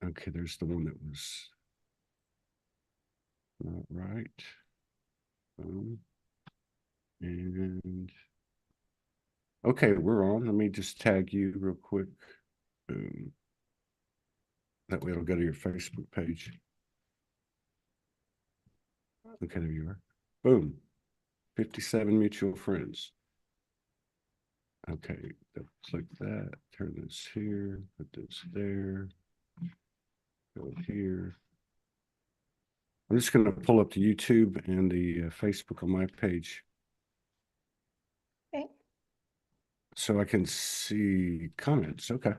Okay, there's the one that was not right. And okay, we're on. Let me just tag you real quick. That way it'll go to your Facebook page. Okay, there you are. Boom. 57 mutual friends. Okay, click that, turn this here, put this there, go here. I'm just going to pull up the YouTube and the Facebook on my page. Okay. So I can see comments. Okay.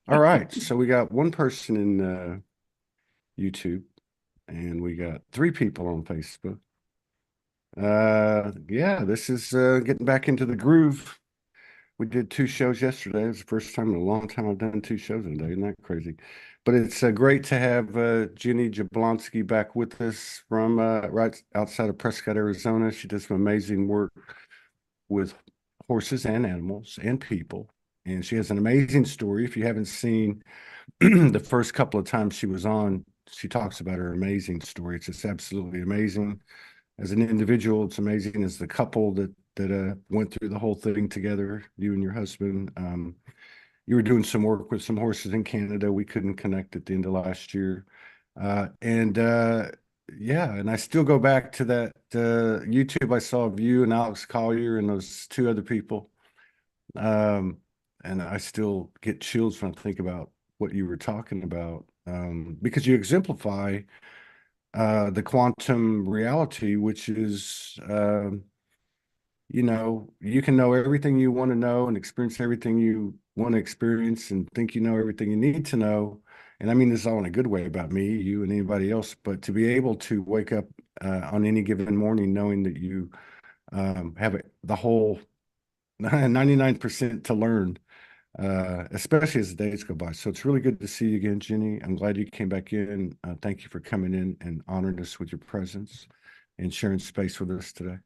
All right. So we got one person in YouTube and we got 3 people on Facebook. Yeah, this is getting back into the groove. We did 2 shows yesterday. It was the first time in a long time I've done 2 shows in a day. Isn't that crazy? But it's great to have Ginny Jablonski back with us from right outside of Prescott, Arizona. She does some amazing work with horses and animals and people. And she has an amazing story. If you haven't seen the first couple of times she was on, she talks about her amazing story. It's just absolutely amazing. As an individual, it's amazing as the couple that went through the whole thing together, you and your husband. You were doing some work with some horses in Canada. We couldn't connect at the end of last year. And yeah, and I still go back to that YouTube I saw of you and Alex Collier and those 2 other people. And I still get chills when I think about what you were talking about, because you exemplify the quantum reality, which is you can know everything you want to know and experience everything you want to experience and think you know everything you need to know. And I mean this all in a good way about me, you, and anybody else, but to be able to wake up on any given morning knowing that you have the whole 99% to learn, especially as the days go by. So it's really good to see you again, Ginny. I'm glad you came back in. Thank you for coming in and honoring us with your presence and sharing space with us today.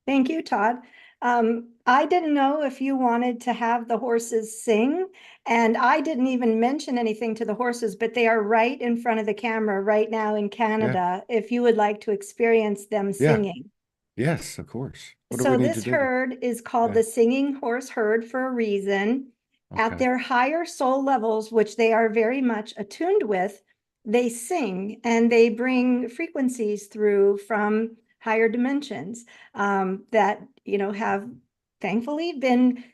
Thank you, Todd. I didn't know if you wanted to have the horses sing, and I didn't even mention anything to the horses, but they are right in front of the camera right now in Canada, if you would like to experience them Yeah. singing. Yes, of course. What do we So need to this do? herd is called Yeah. the Singing Horse Herd for a reason. At Okay. their higher soul levels, which they are very much attuned with, they sing and they bring frequencies through from higher dimensions that have thankfully been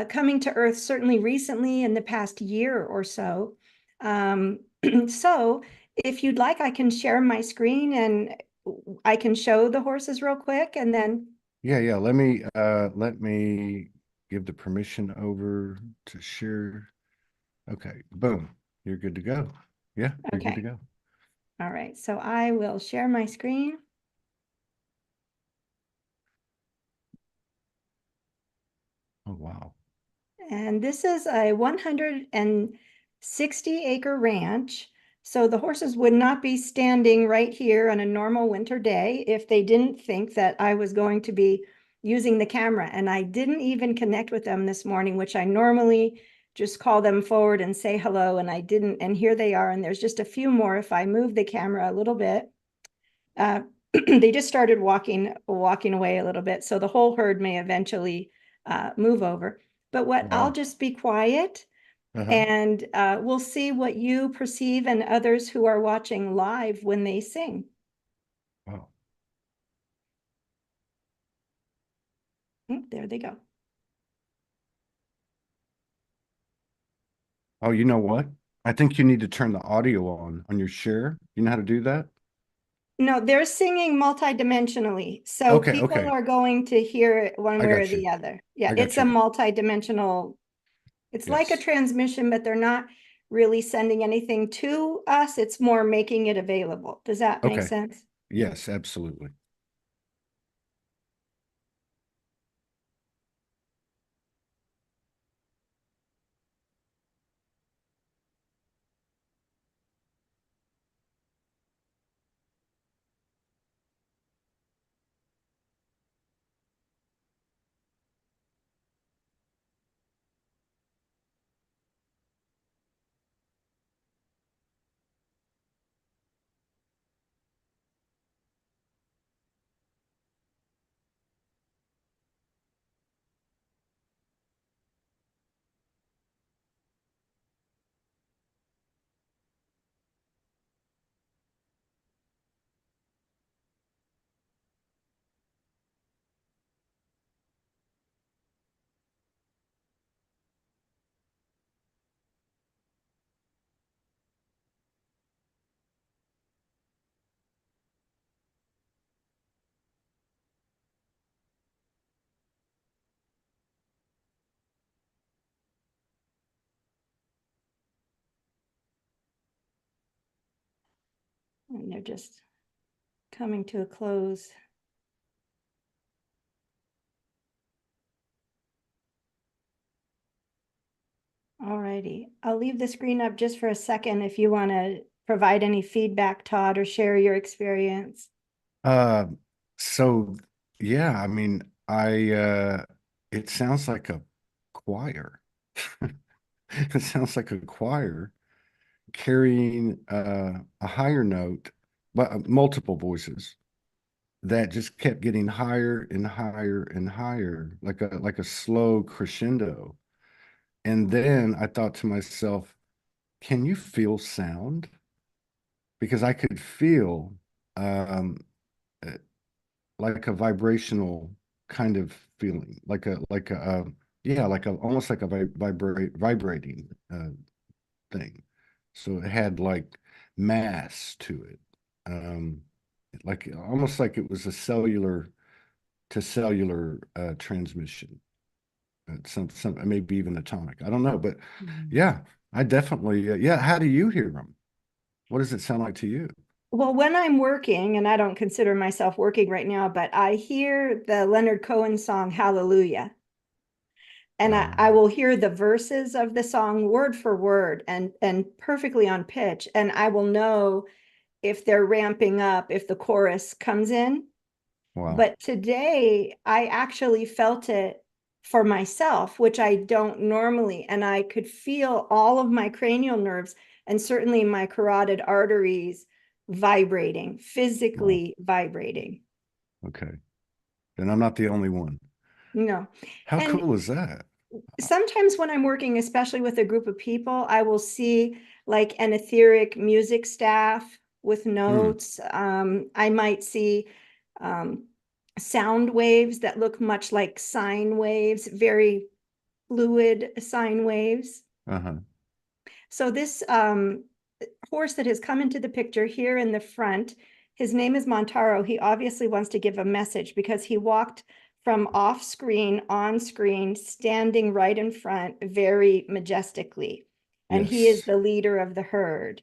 coming to Earth certainly recently in the past year or so. So if you'd like, I can share my screen and I can show the horses real quick and then. Yeah. Let me give the permission over to share. Okay. Boom. You're good to go. Yeah, you're good to Okay. go. All right. So I will share my screen. Oh, wow. And this is a 160-acre ranch. So the horses would not be standing right here on a normal winter day if they didn't think that I was going to be using the camera. And I didn't even connect with them this morning, which I normally just call them forward and say hello. And I didn't. And here they are. And there's just a few more if I move the camera a little bit. They just started walking away a little bit. So the whole herd may eventually move over. But I'll Wow. just be quiet Uh-huh. and we'll see what you perceive and others who are watching live when they sing. Wow. There they go. Oh, you know what? I think you need to turn the audio on your share. You know how to do that? No, they're singing multidimensionally. So Okay, people okay. are going to hear it one I way or got you. the other. Yeah, I it's got a you. multidimensional. It's like a Yes. transmission, but they're not really sending anything to us. It's more making it available. Does that make Okay. sense? Yes, absolutely. And they're just coming to a close. All righty. I'll leave the screen up just for a second if you want to provide any feedback, Todd, or share your experience. Uh, so yeah, I mean, it sounds like a choir. It sounds like a choir carrying a higher note, but multiple voices that just kept getting higher and higher and higher, like a slow crescendo. And then I thought to myself, can you feel sound? Because I could feel um, uh, like a vibrational kind of feeling, yeah, like a almost like a vibrating thing. So it had like mass to it, um, like almost like it was a cellular to cellular transmission. Some maybe even atomic. I don't know, but yeah, I definitely yeah. How do you hear them? What does it sound like to you? Well, when I'm working, and I don't consider myself working right now, but I hear the Leonard Cohen song, Hallelujah. And I will hear the verses of the song word for word and perfectly on pitch. And I will know if they're ramping up, if the chorus comes in. Wow. But today I actually felt it for myself, which I don't normally. And I could feel all of my cranial nerves and certainly my carotid arteries vibrating, Wow. physically vibrating. Okay. Then I'm not the only one. No. How And cool is that? sometimes when I'm working, especially with a group of people, I will see like an etheric music staff with Hmm. notes. I might see um, sound waves that look much like sine waves, very fluid sine waves. Uh-huh. So this horse that has come into the picture here in the front, his name is Montaro. He obviously wants to give a message because he walked from off screen, on screen, standing right in front very majestically. And he is Yes. the leader of the herd.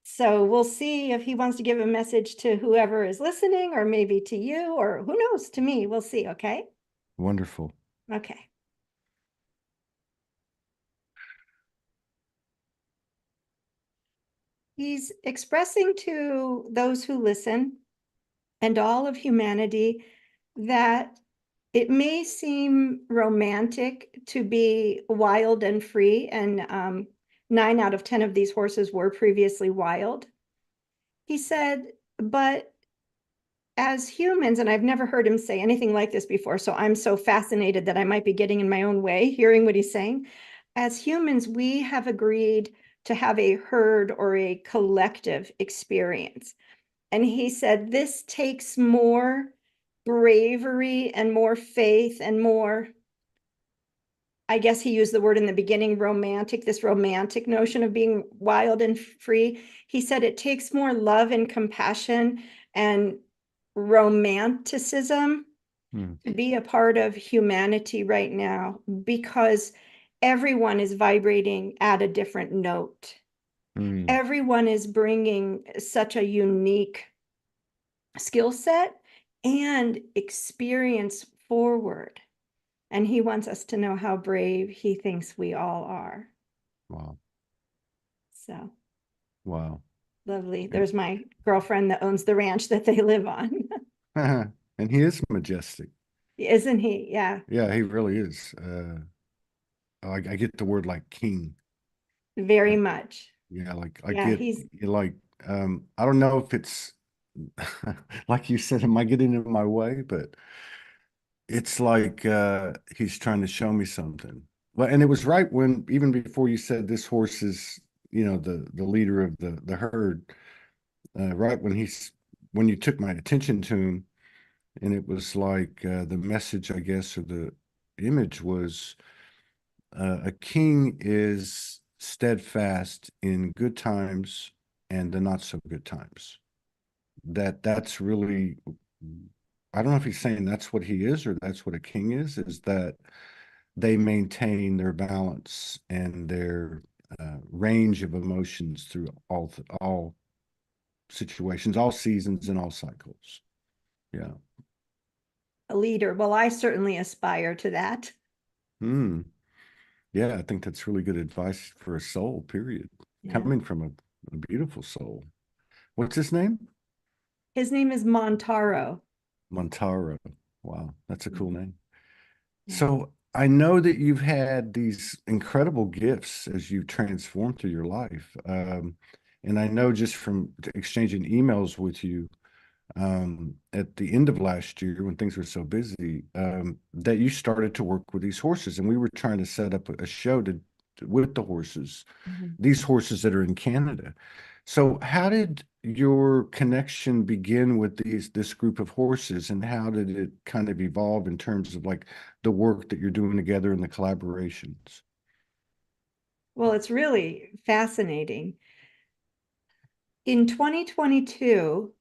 So we'll see if he wants to give a message to whoever is listening, or maybe to you, or who knows, to me. We'll see. Okay. Wonderful. Okay. He's expressing to those who listen and all of humanity that it may seem romantic to be wild and free, and 9 out of 10 of these horses were previously wild. He said, but as humans, and I've never heard him say anything like this before, so I'm so fascinated that I might be getting in my own way hearing what he's saying. As humans, we have agreed to have a herd or a collective experience. And he said, this takes more bravery and more faith and more, I guess he used the word in the beginning, romantic, this romantic notion of being wild and free. He said it takes more love and compassion and romanticism Hmm. to be a part of humanity right now, because everyone is vibrating at a different note. Hmm. Everyone is bringing such a unique skill set and experience forward. And he wants us to know how brave he thinks we all are. Wow. So Wow. lovely. And There's my girlfriend that owns the ranch that they live on. and he is majestic. Isn't he? Yeah, Yeah, he really is. I get the word like king. very Like much. yeah, like I Yeah, get he's like I don't know if it's like you said, am I getting in my way? But it's like he's trying to show me something. Well, and it was right when even before you said this horse is, the leader of the herd, right when you took my attention to him, and it was like the message, I guess, or the image was a king is steadfast in good times and the not so good times. That's really, I don't know if he's saying that's what he is or that's what a king is that they maintain their balance and their range of emotions through all situations, all seasons and all cycles. Yeah. A leader. Well, I certainly aspire to that. Hmm. Yeah, I think that's really good advice for a soul, period. Yeah. Coming from a beautiful soul. What's his name? His name is Montaro. Montaro. Wow, that's a cool name. Yeah. So I know that you've had these incredible gifts as you've transformed through your life. And I know just from exchanging emails with you at the end of last year when things were so busy, that you started to work with these horses. And we were trying to set up a show with the horses, Mhm. these horses that are in Canada. So how did your connection begin with this group of horses, and how did it kind of evolve in terms of like the work that you're doing together and the collaborations? Well, it's really fascinating. In 2022,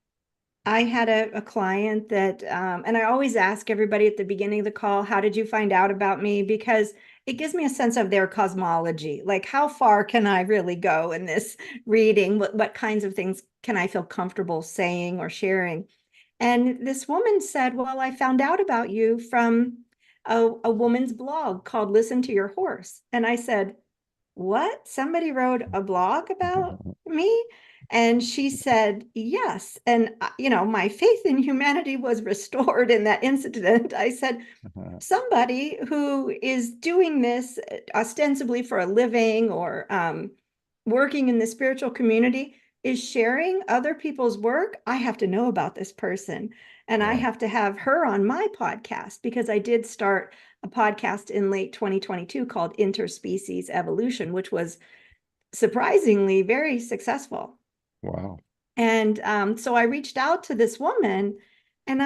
I had a client that, and I always ask everybody at the beginning of the call, how did you find out about me? Because it gives me a sense of their cosmology. Like, how far can I really go in this reading? What kinds of things can I feel comfortable saying or sharing? And this woman said, well, I found out about you from a woman's blog called Listen to Your Horse. And I said, what? Somebody wrote a blog about me? And she said, yes. And, my faith in humanity was restored in that incident. I said, somebody who is doing this ostensibly for a living or working in the spiritual community is sharing other people's work. I have to know about this person. And I Wow. have to have her on my podcast because I did start a podcast in late 2022 called Interspecies Evolution, which was surprisingly very successful. Wow. And so I reached out to this woman and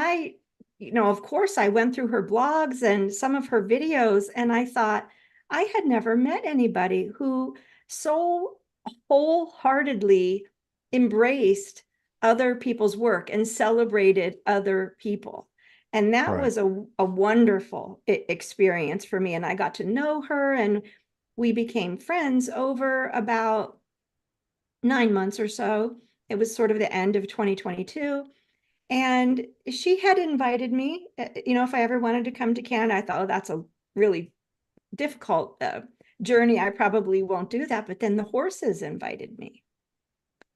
of course, I went through her blogs and some of her videos, and I thought I had never met anybody who so wholeheartedly embraced other people's work and celebrated other people. And that Right. was a wonderful experience for me. And I got to know her, and we became friends over about 9 months or so. It was sort of the end of 2022. And she had invited me, if I ever wanted to come to Canada. I thought, oh, that's a really difficult journey. I probably won't do that. But then the horses invited me.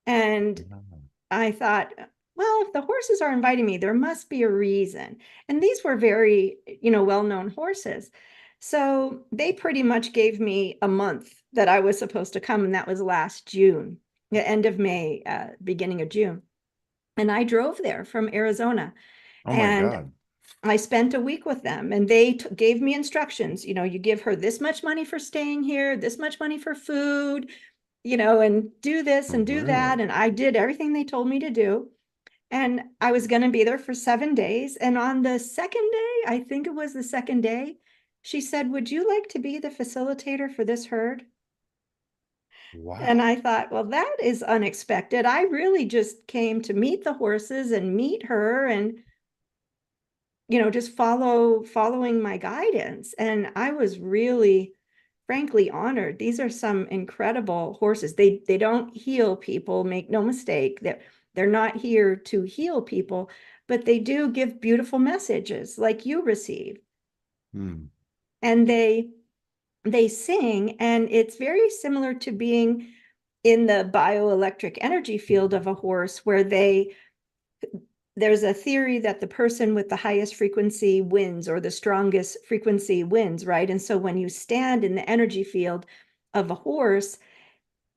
And I thought, well, if the horses are inviting me, there must be a reason. And these were very, well-known horses. So they pretty much gave me a month that I was supposed to come. And that was last June, the end of May, beginning of June. And I drove there from Arizona. Oh my And God. I spent a week with them, and they gave me instructions. You give her this much money for staying here, this much money for food, and do this and do Really? that. And I did everything they told me to do. And I was going to be there for 7 days. And on the second day, I think it was the second day, she said, would you like to be the facilitator for this herd? And Wow. I thought, well, that is unexpected. I really just came to meet the horses and meet her and just following my guidance. And I was really, frankly, honored. These are some incredible horses. They don't heal people, make no mistake. They're not here to heal people, but they do give beautiful messages like you receive. Hmm. And they sing, and it's very similar to being in the bioelectric energy field of a horse, where there's a theory that the person with the highest frequency wins, or the strongest frequency wins, right? And so when you stand in the energy field of a horse,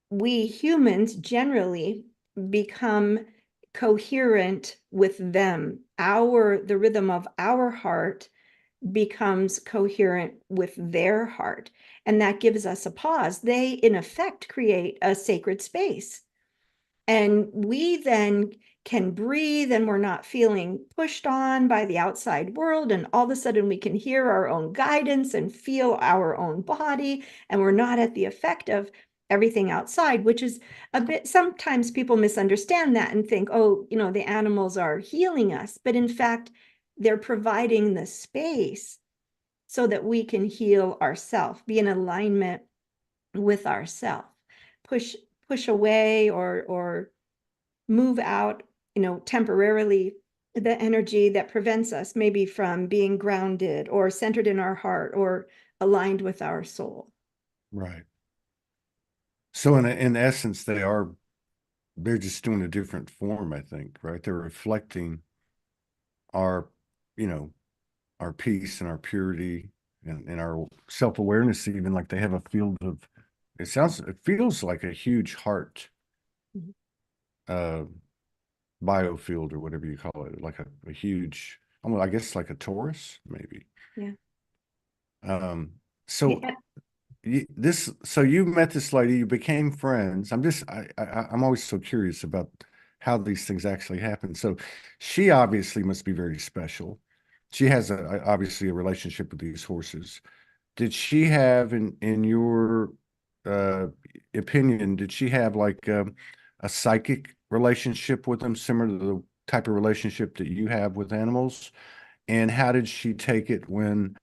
we humans generally become coherent with them. The rhythm of our heart becomes coherent with their heart. And that gives us a pause. They, in effect, create a sacred space. And we then can breathe, and we're not feeling pushed on by the outside world. And all of a sudden, we can hear our own guidance and feel our own body. And we're not at the effect of everything outside, which is a bit, sometimes people misunderstand that and think, oh, the animals are healing us. But in fact, they're providing the space so that we can heal ourselves, be in alignment with ourselves, push away or move out, temporarily the energy that prevents us maybe from being grounded or centered in our heart or aligned with our soul. Right. So in essence, they're just doing a different form, I think, right? They're reflecting our, you know, our peace and our purity and our self-awareness, even like they have a field of, it feels like a huge heart Mhm. uh biofield or whatever you call it, like a huge, I guess like a Taurus, maybe. Yeah. Um, so Yeah. so you met this lady, you became friends. I'm always so curious about how these things actually happen. So she obviously must be very special. She has obviously a relationship with these horses. Did she have, in your uh opinion, did she have like a psychic relationship with them, similar to the type of relationship that you have with animals? And how did she take it when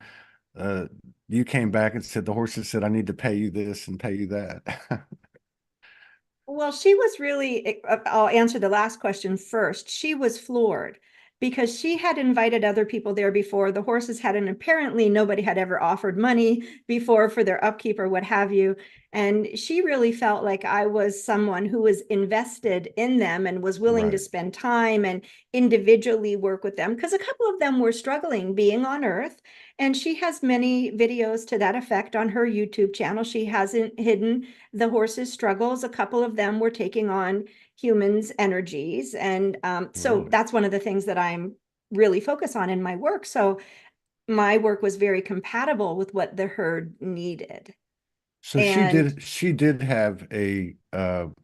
uh you came back and said the horses said, I need to pay you this and pay you that? Well, she was really, I'll answer the last question first. She was floored because she had invited other people there before. The horses hadn't, apparently, nobody had ever offered money before for their upkeep or what have you. And she really felt like I was someone who was invested in them and was willing to Right, spend time and individually work with them because a couple of them were struggling being on Earth. And she has many videos to that effect on her YouTube channel. She hasn't hidden the horses' struggles. A couple of them were taking on humans' energies. And so really. that's one of the things that I'm really focused on in my work. So my work was very compatible with what the herd needed. So And she did have a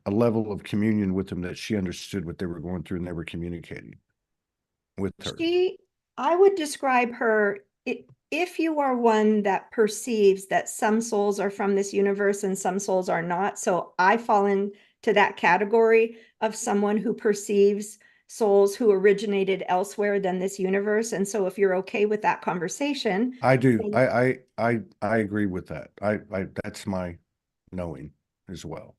level of communion with them, that she understood what they were going through and they were communicating with her. she, I would describe her, if you are one that perceives that some souls are from this universe and some souls are not. So I fall into that category of someone who perceives souls who originated elsewhere than this universe. And so if you're okay with that conversation, I do. I agree with that. I that's my knowing as well.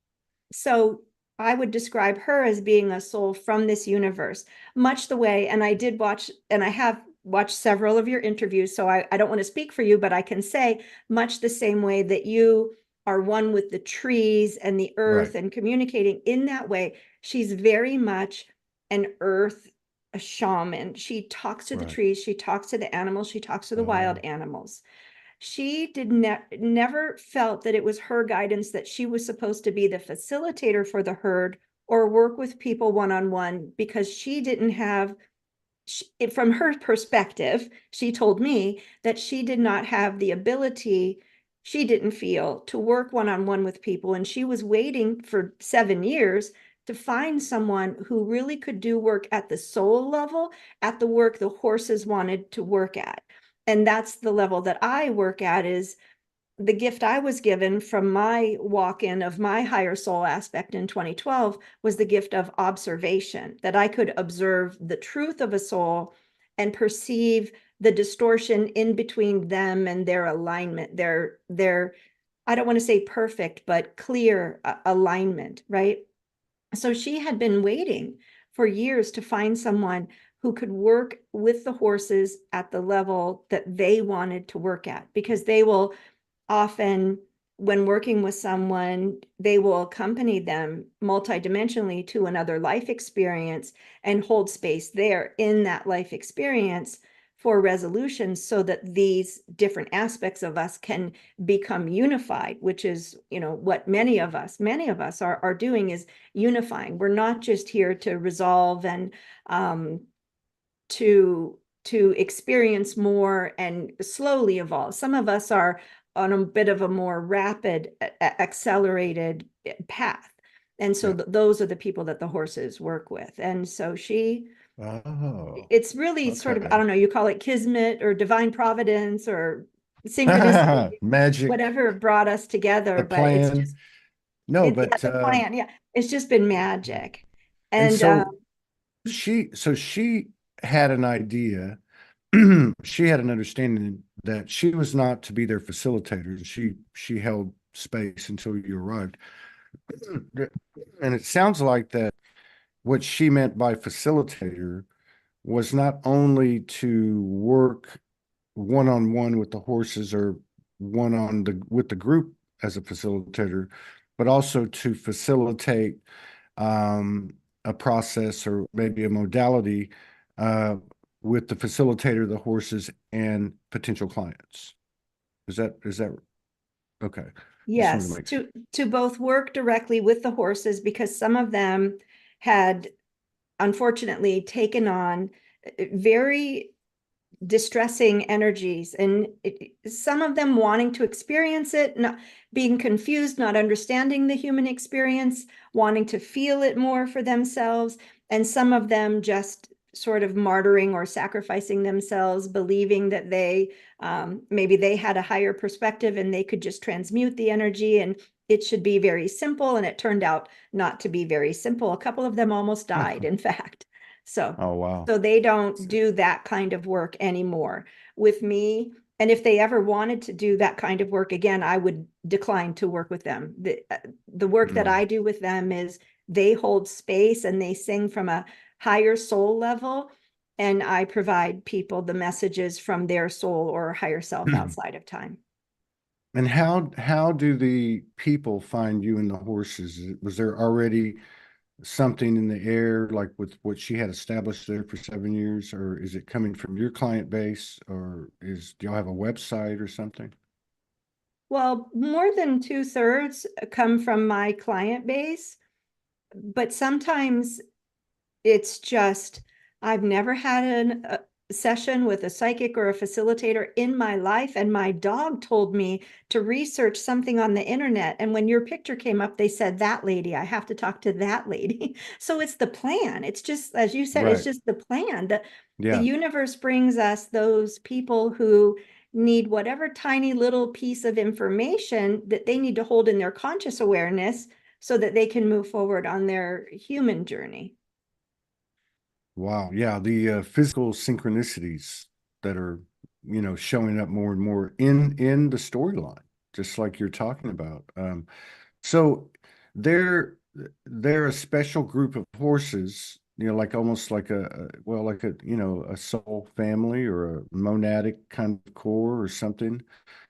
so I would describe her as being a soul from this universe, much the way, and I did watch, and I have watched several of your interviews, so I don't want to speak for you, but I can say much the same way that you are one with the trees and the Right, earth and communicating in that way. She's very much an earth, a shaman. She talks to the right. trees, she talks to the animals, she talks to the wild Oh, animals. She never felt that it was her guidance that she was supposed to be the facilitator for the herd or work with people one-on-one because she didn't have, from her perspective, she told me that she did not have the ability, she didn't feel, to work one-on-one with people. And she was waiting for 7 years to find someone who really could do work at the soul level, at the work the horses wanted to work at. And that's the level that I work at, is the gift I was given from my walk-in of my higher soul aspect in 2012 was the gift of observation, that I could observe the truth of a soul and perceive the distortion in between them and their alignment, their I don't want to say perfect, but clear alignment, right? So she had been waiting for years to find someone who could work with the horses at the level that they wanted to work at, because they will often, when working with someone, they will accompany them multidimensionally to another life experience and hold space there in that life experience for resolution so that these different aspects of us can become unified, which is, what many of us are doing, is unifying. We're not just here to resolve and um, to experience more and slowly evolve. Some of us are on a bit of a more rapid, accelerated path. And so yeah. those are the people that the horses work with. And so Oh, it's really sort of, I okay. don't know, you call it kismet or divine providence or synchronicity, Magic, whatever brought us together, the but it's plan. just, No, but the plan. Yeah. It's just been magic. and And so she had an idea. She had an understanding that she was not to be their facilitator. She held space until you arrived. And it sounds like that what she meant by facilitator was not only to work one-on-one with the horses or one on the with the group as a facilitator, but also to facilitate um, a process or maybe a modality uh, with the facilitator, the horses, and potential clients. Is that okay? Just wanted to Yes, make sure. to both work directly with the horses, because some of them had unfortunately taken on very distressing energies, and some of them wanting to experience it, not being confused, not understanding the human experience, wanting to feel it more for themselves, and some of them just sort of martyring or sacrificing themselves, believing that they maybe they had a higher perspective and they could just transmute the energy and it should be very simple, and it turned out not to be very simple. A couple of them almost died, in fact. So Oh, wow. so they don't do that kind of work anymore with me. And if they ever wanted to do that kind of work again, I would decline to work with them. The work that Mm. I do with them is they hold space and they sing from a higher soul level. And I provide people the messages from their soul or higher self outside of time. And how do the people find you and the horses? Was there already something in the air, like with what she had established there for 7 years, or is it coming from your client base, or do y'all have a website or something? Well, more than 2/3 come from my client base, but sometimes it's just, I've never had a session with a psychic or a facilitator in my life. And my dog told me to research something on the internet. And when your picture came up, they said, that lady, I have to talk to that lady. So it's the plan. It's just, as you said, it's Right. just the plan. The Yeah. universe brings us those people who need whatever tiny little piece of information that they need to hold in their conscious awareness so that they can move forward on their human journey. Wow. Yeah. The physical synchronicities that are, showing up more and more in the storyline, just like you're talking about. So they're they're a special group of horses, like almost like well, like a soul family or a monadic kind of core or something.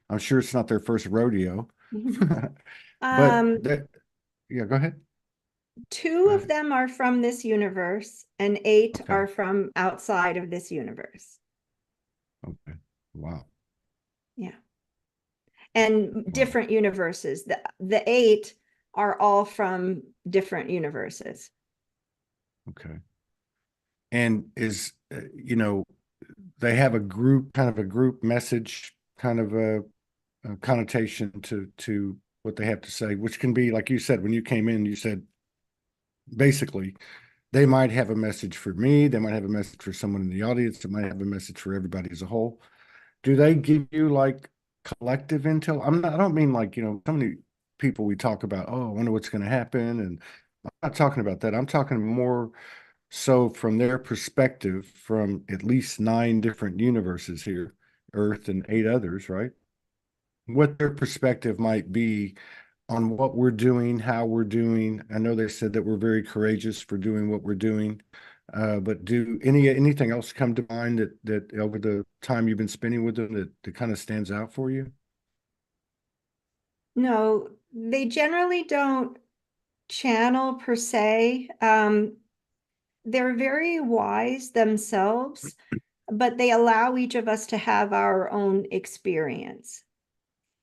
I'm sure it's not their first rodeo, but Um, yeah, go ahead. Two Go of ahead. them are from this universe, and eight Okay. are from outside of this universe. Okay. Wow. Yeah. And Wow. different universes. The eight are all from different universes. Okay. And they have a group, kind of a group message, kind of a connotation to what they have to say, which can be, like you said, when you came in, you said basically they might have a message for me, they might have a message for someone in the audience, they might have a message for everybody as a whole. Do they give you like collective intel? I don't mean like, so many people we talk about, oh, I wonder what's going to happen. And I'm not talking about that. I'm talking more so from their perspective, from at least 9 different universes here, Earth and 8 others, right? What their perspective might be on what we're doing, how we're doing. I know they said that we're very courageous for doing what we're doing. But do anything else come to mind that over the time you've been spending with them that kind of stands out for you? No, they generally don't channel per se. They're very wise themselves, but they allow each of us to have our own experience.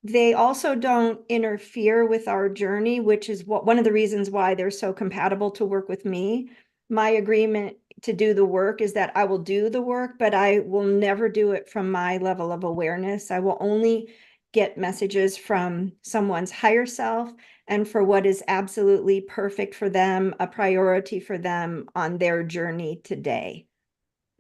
They also don't interfere with our journey, which is one of the reasons why they're so compatible to work with me. My agreement to do the work is that I will do the work, but I will never do it from my level of awareness. I will only get messages from someone's higher self and for what is absolutely perfect for them, a priority for them on their journey today.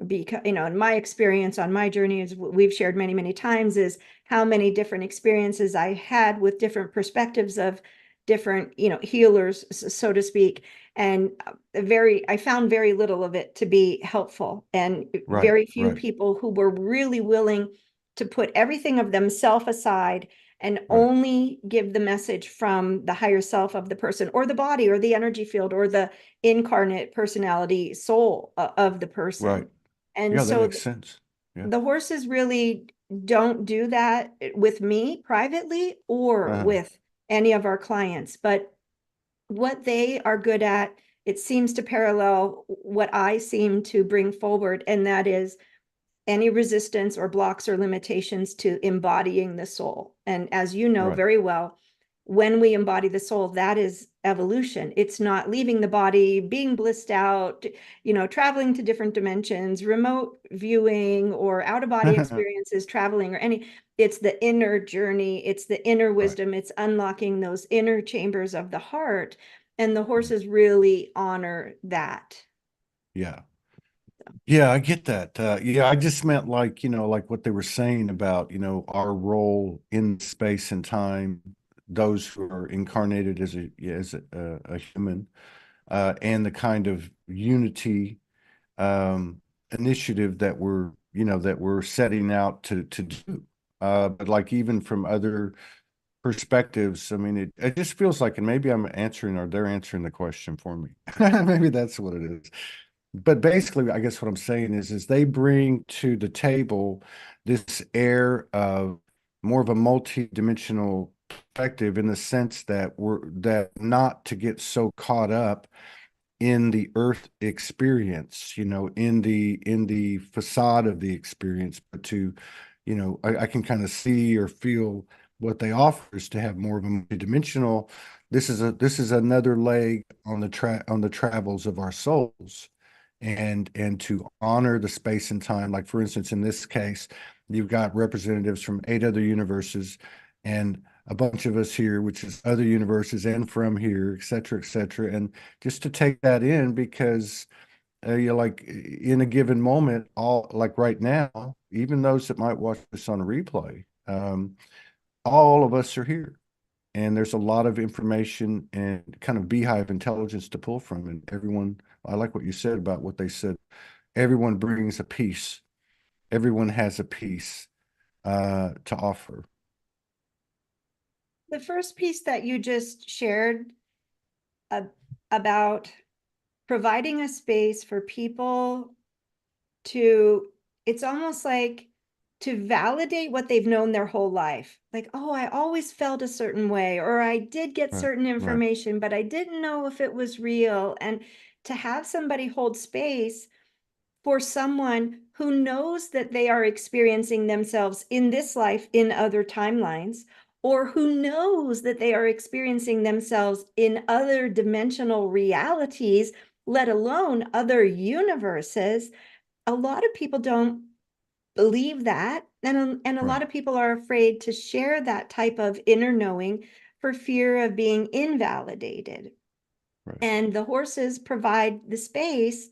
Because, in my experience on my journey, is we've shared many times, is how many different experiences I had with different perspectives of different, healers, so to speak. And I found very little of it to be helpful, and Right, very few right. people who were really willing to put everything of themselves aside and Right. only give the message from the higher self of the person, or the body, or the energy field, or the incarnate personality soul of the Right. person. And Yeah, that so makes sense. Yeah. the horses really don't do that with me privately or Uh-huh. with any of our clients. But what they are good at, it seems to parallel what I seem to bring forward, and that is any resistance or blocks or limitations to embodying the soul. And as you know Right. very well, when we embody the soul, that is evolution. It's not leaving the body, being blissed out, traveling to different dimensions, remote viewing, or out of body experiences, traveling, or any. It's the inner journey, it's the inner Right. wisdom, it's unlocking those inner chambers of the heart. And the Right. horses really honor that. Yeah. Yeah, I get that. Yeah, I just meant like, like what they were saying about, our role in space and time, those who are incarnated as a human, and the kind of unity initiative that we're setting out to do. But like even from other perspectives, I mean, it just feels like, and maybe I'm answering or they're answering the question for me. Maybe that's what it is. But basically, I guess what I'm saying is they bring to the table this air of more of a multi-dimensional perspective, in the sense that not to get so caught up in the earth experience, in the facade of the experience, but to, I can kind of see or feel what they offer is to have more of a multidimensional. This is another leg on the travels of our souls, and to honor the space and time. Like for instance, in this case, you've got representatives from 8 other universes, and a bunch of us here, which is other universes and from here, et cetera, et cetera. And just to take that in, because you're like in a given moment, all like right now, even those that might watch this on a replay, all of us are here. And there's a lot of information and kind of beehive intelligence to pull from. And everyone, I like what you said about what they said. Everyone brings a piece. Everyone has a piece to offer. The first piece that you just shared, uh, about providing a space for people to, it's almost like to validate what they've known their whole life. Like, oh, I always felt a certain way, or I did get Right, certain right, information, but I didn't know if it was real. And to have somebody hold space for someone who knows that they are experiencing themselves in this life in other timelines, or who knows that they are experiencing themselves in other dimensional realities, let alone other universes. A lot of people don't believe that. And a right, lot of people are afraid to share that type of inner knowing for fear of being invalidated. right. And the horses provide the space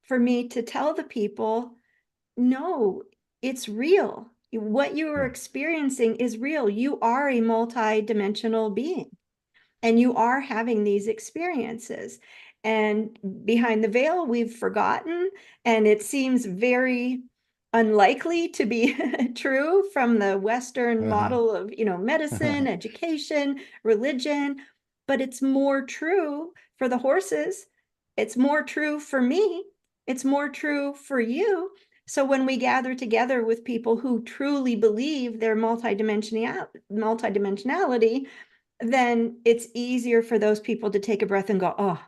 for me to tell the people, no, it's real. What you are Yeah, experiencing is real. You are a multi-dimensional being, and you are having these experiences. And behind the veil, we've forgotten, and it seems very unlikely to be true from the Western uh-huh. model of, medicine, education, religion. But it's more true for the horses. It's more true for me. It's more true for you. So when we gather together with people who truly believe their multidimensionality, then it's easier for those people to take a breath and go, oh,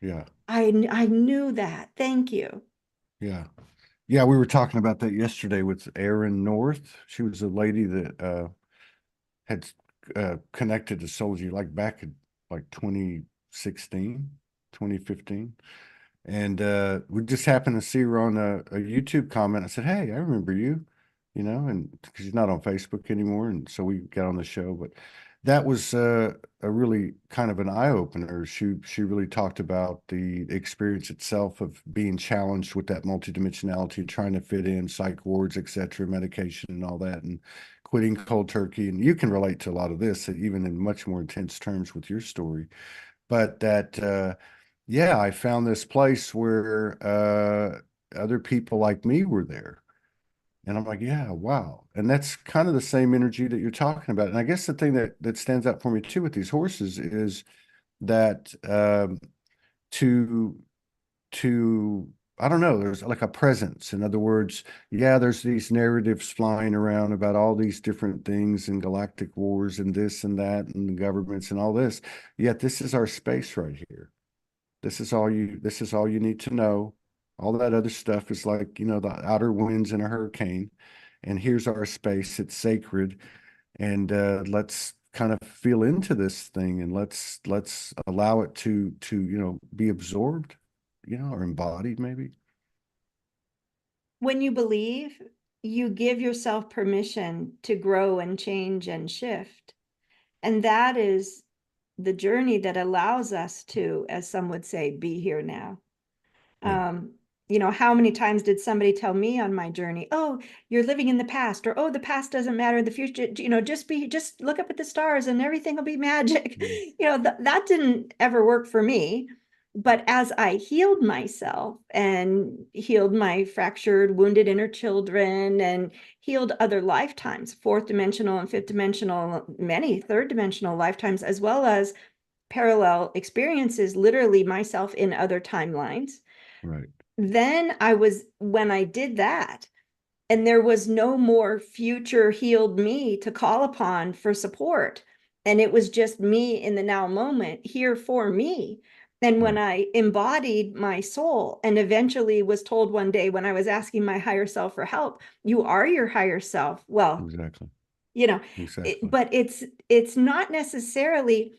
Yeah, I knew that. Thank you. yeah. Yeah, we were talking about that yesterday with Erin North. She was a lady that had connected to Soldier like back in like 2016, 2015. And we just happened to see her on a YouTube comment. I said, "Hey, I remember you," and because she's not on Facebook anymore, and so we got on the show. But that was a really kind of an eye opener. She really talked about the experience itself of being challenged with that multidimensionality, trying to fit in psych wards, etc., medication, and all that, and quitting cold turkey. And you can relate to a lot of this, even in much more intense terms with your story. But that. Yeah, I found this place where other people like me were there. And I'm like, yeah, wow. And that's kind of the same energy that you're talking about. And I guess the thing that stands out for me too with these horses is that to to I don't know, there's like a presence. In other words, yeah, there's these narratives flying around about all these different things and galactic wars and this and that and the governments and all this. Yet this is our space right here. This is all you need to know. All that other stuff is like, the outer winds in a hurricane. And here's our space. It's sacred. And let's kind of feel into this thing and let's allow it to, be absorbed, or embodied maybe. When you believe, you give yourself permission to grow and change and shift. And that is the journey that allows us to, as some would say, be here now. Yeah. Um, how many times did somebody tell me on my journey, oh, you're living in the past, or oh, the past doesn't matter, the future, just look up at the stars and everything will be magic. Mm. That didn't ever work for me. But as I healed myself and healed my fractured, wounded inner children and healed other lifetimes, fourth dimensional and fifth dimensional, many third dimensional lifetimes, as well as parallel experiences, literally myself in other timelines. Right. Then when I did that, and there was no more future healed me to call upon for support. And it was just me in the now moment here for me. And when Right. I embodied my soul and eventually was told one day when I was asking my higher self for help, you are your higher self. Well, Exactly. you know, Exactly. but it's not necessarily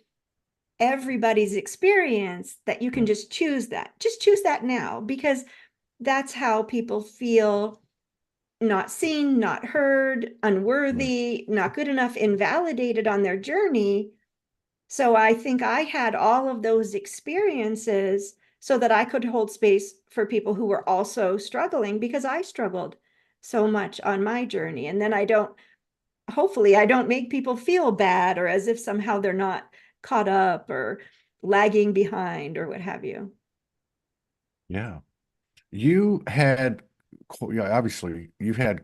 everybody's experience that you can Right. just choose that. Just choose that now, because that's how people feel not seen, not heard, Right. unworthy, not good enough, invalidated on their journey. So I think I had all of those experiences so that I could hold space for people who were also struggling, because I struggled so much on my journey. And then hopefully, I don't make people feel bad or as if somehow they're not caught up or lagging behind or what have you. Yeah. You had, yeah, obviously you've had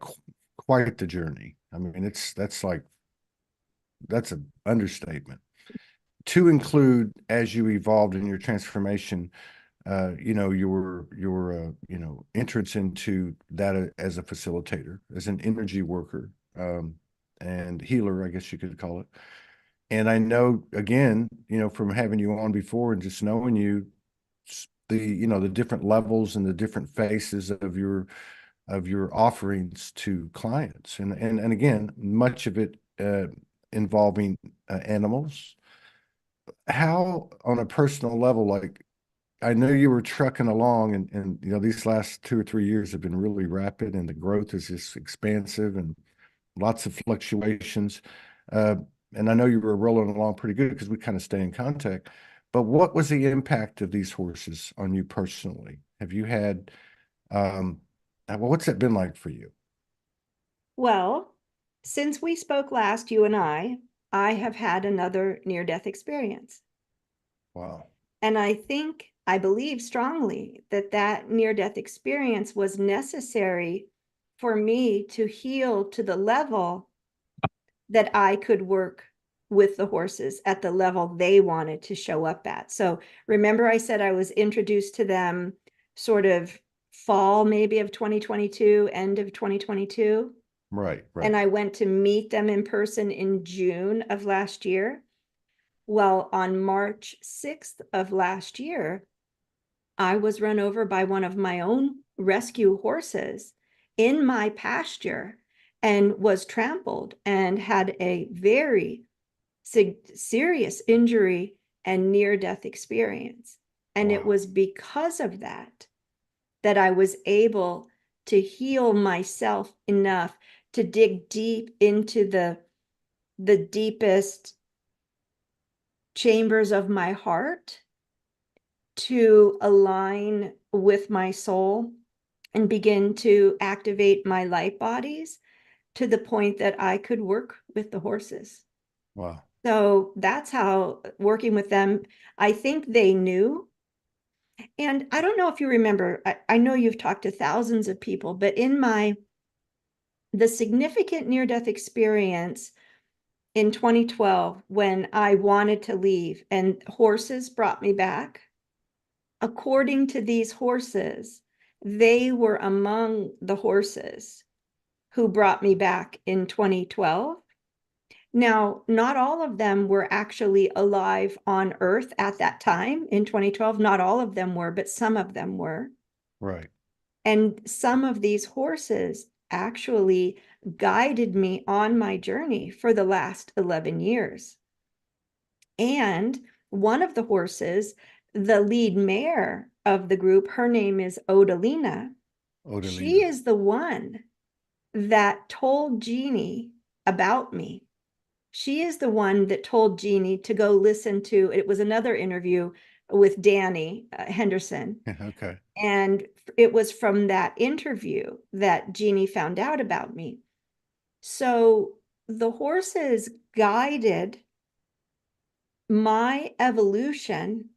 quite the journey. I mean, that's an understatement. To include as you evolved in your transformation, your entrance into that as a facilitator, as an energy worker, and healer, I guess you could call it. And I know, again, from having you on before and just knowing you, the different levels and the different faces of your offerings to clients, and again, much of it involving animals. How, on a personal level, like, I know you were trucking along, and these last 2 or 3 years have been really rapid, and the growth is just expansive and lots of fluctuations. Uh, and I know you were rolling along pretty good because we kind of stay in contact. But what was the impact of these horses on you personally? Have you had, well, what's that been like for you? Well, since we spoke last, you and I have had another near-death experience. Wow. And I believe strongly that that near-death experience was necessary for me to heal to the level that I could work with the horses at the level they wanted to show up at. So remember, I said I was introduced to them sort of fall maybe of 2022, end of 2022. Right, right. And I went to meet them in person in June of last year. Well, on March 6th of last year, I was run over by one of my own rescue horses in my pasture and was trampled and had a very serious injury and near-death experience. And it Wow. was because of that that I was able to heal myself enough to dig deep into the deepest chambers of my heart to align with my soul and begin to activate my light bodies to the point that I could work with the horses. Wow. So that's how working with them, I think they knew. And I don't know if you remember, I know you've talked to thousands of people, but in my the significant near-death experience in 2012 when I wanted to leave and horses brought me back. According to these horses, they were among the horses who brought me back in 2012. Now, not all of them were actually alive on Earth at that time in 2012. Not all of them were, but some of them were. Right. And some of these horses actually guided me on my journey for the last 11 years. And one of the horses, the lead mare of the group, her name is Odalina. She Odalina. is the one that told Jeannie about me. She is the one that told Jeannie to go listen to, it was another interview with Danny Henderson. Okay. And it was from that interview that Jeannie found out about me. So the horses guided my evolution,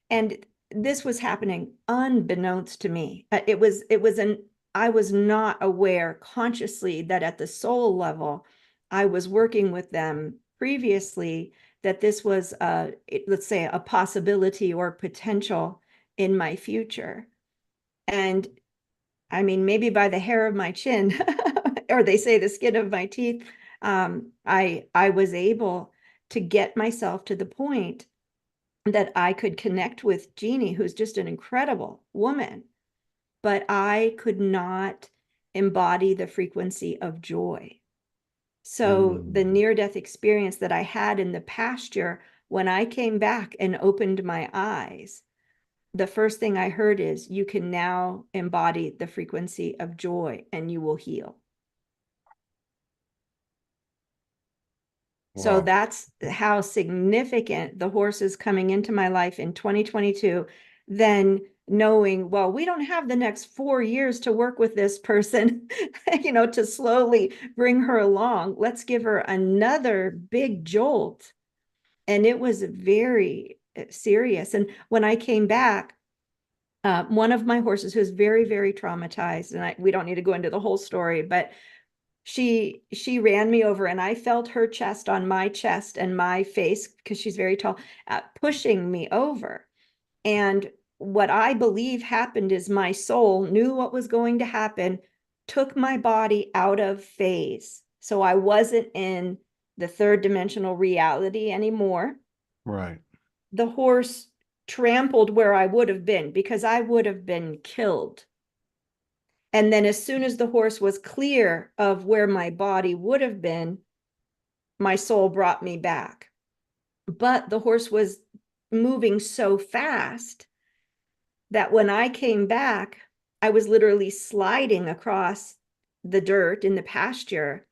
and this was happening unbeknownst to me. I was not aware consciously that at the soul level, I was working with them previously, that this was, let's say, a possibility or potential in my future. And I mean, maybe by the hair of my chin, or they say the skin of my teeth, I was able to get myself to the point that I could connect with Jeannie, who's just an incredible woman, but I could not embody the frequency of joy. So the near-death experience that I had in the pasture, when I came back and opened my eyes, the first thing I heard is, you can now embody the frequency of joy and you will heal. Wow. So that's how significant the horses coming into my life in 2022, then knowing, well, we don't have the next 4 years to work with this person, to slowly bring her along. Let's give her another big jolt. And it was very serious. And when I came back, one of my horses, who's very, very traumatized, and we don't need to go into the whole story, but she ran me over, and I felt her chest on my chest and my face, because she's very tall, pushing me over. And what I believe happened is my soul knew what was going to happen, took my body out of phase. So I wasn't in the third dimensional reality anymore. Right. The horse trampled where I would have been, because I would have been killed. And then as soon as the horse was clear of where my body would have been, my soul brought me back. But the horse was moving so fast that when I came back, I was literally sliding across the dirt in the pasture.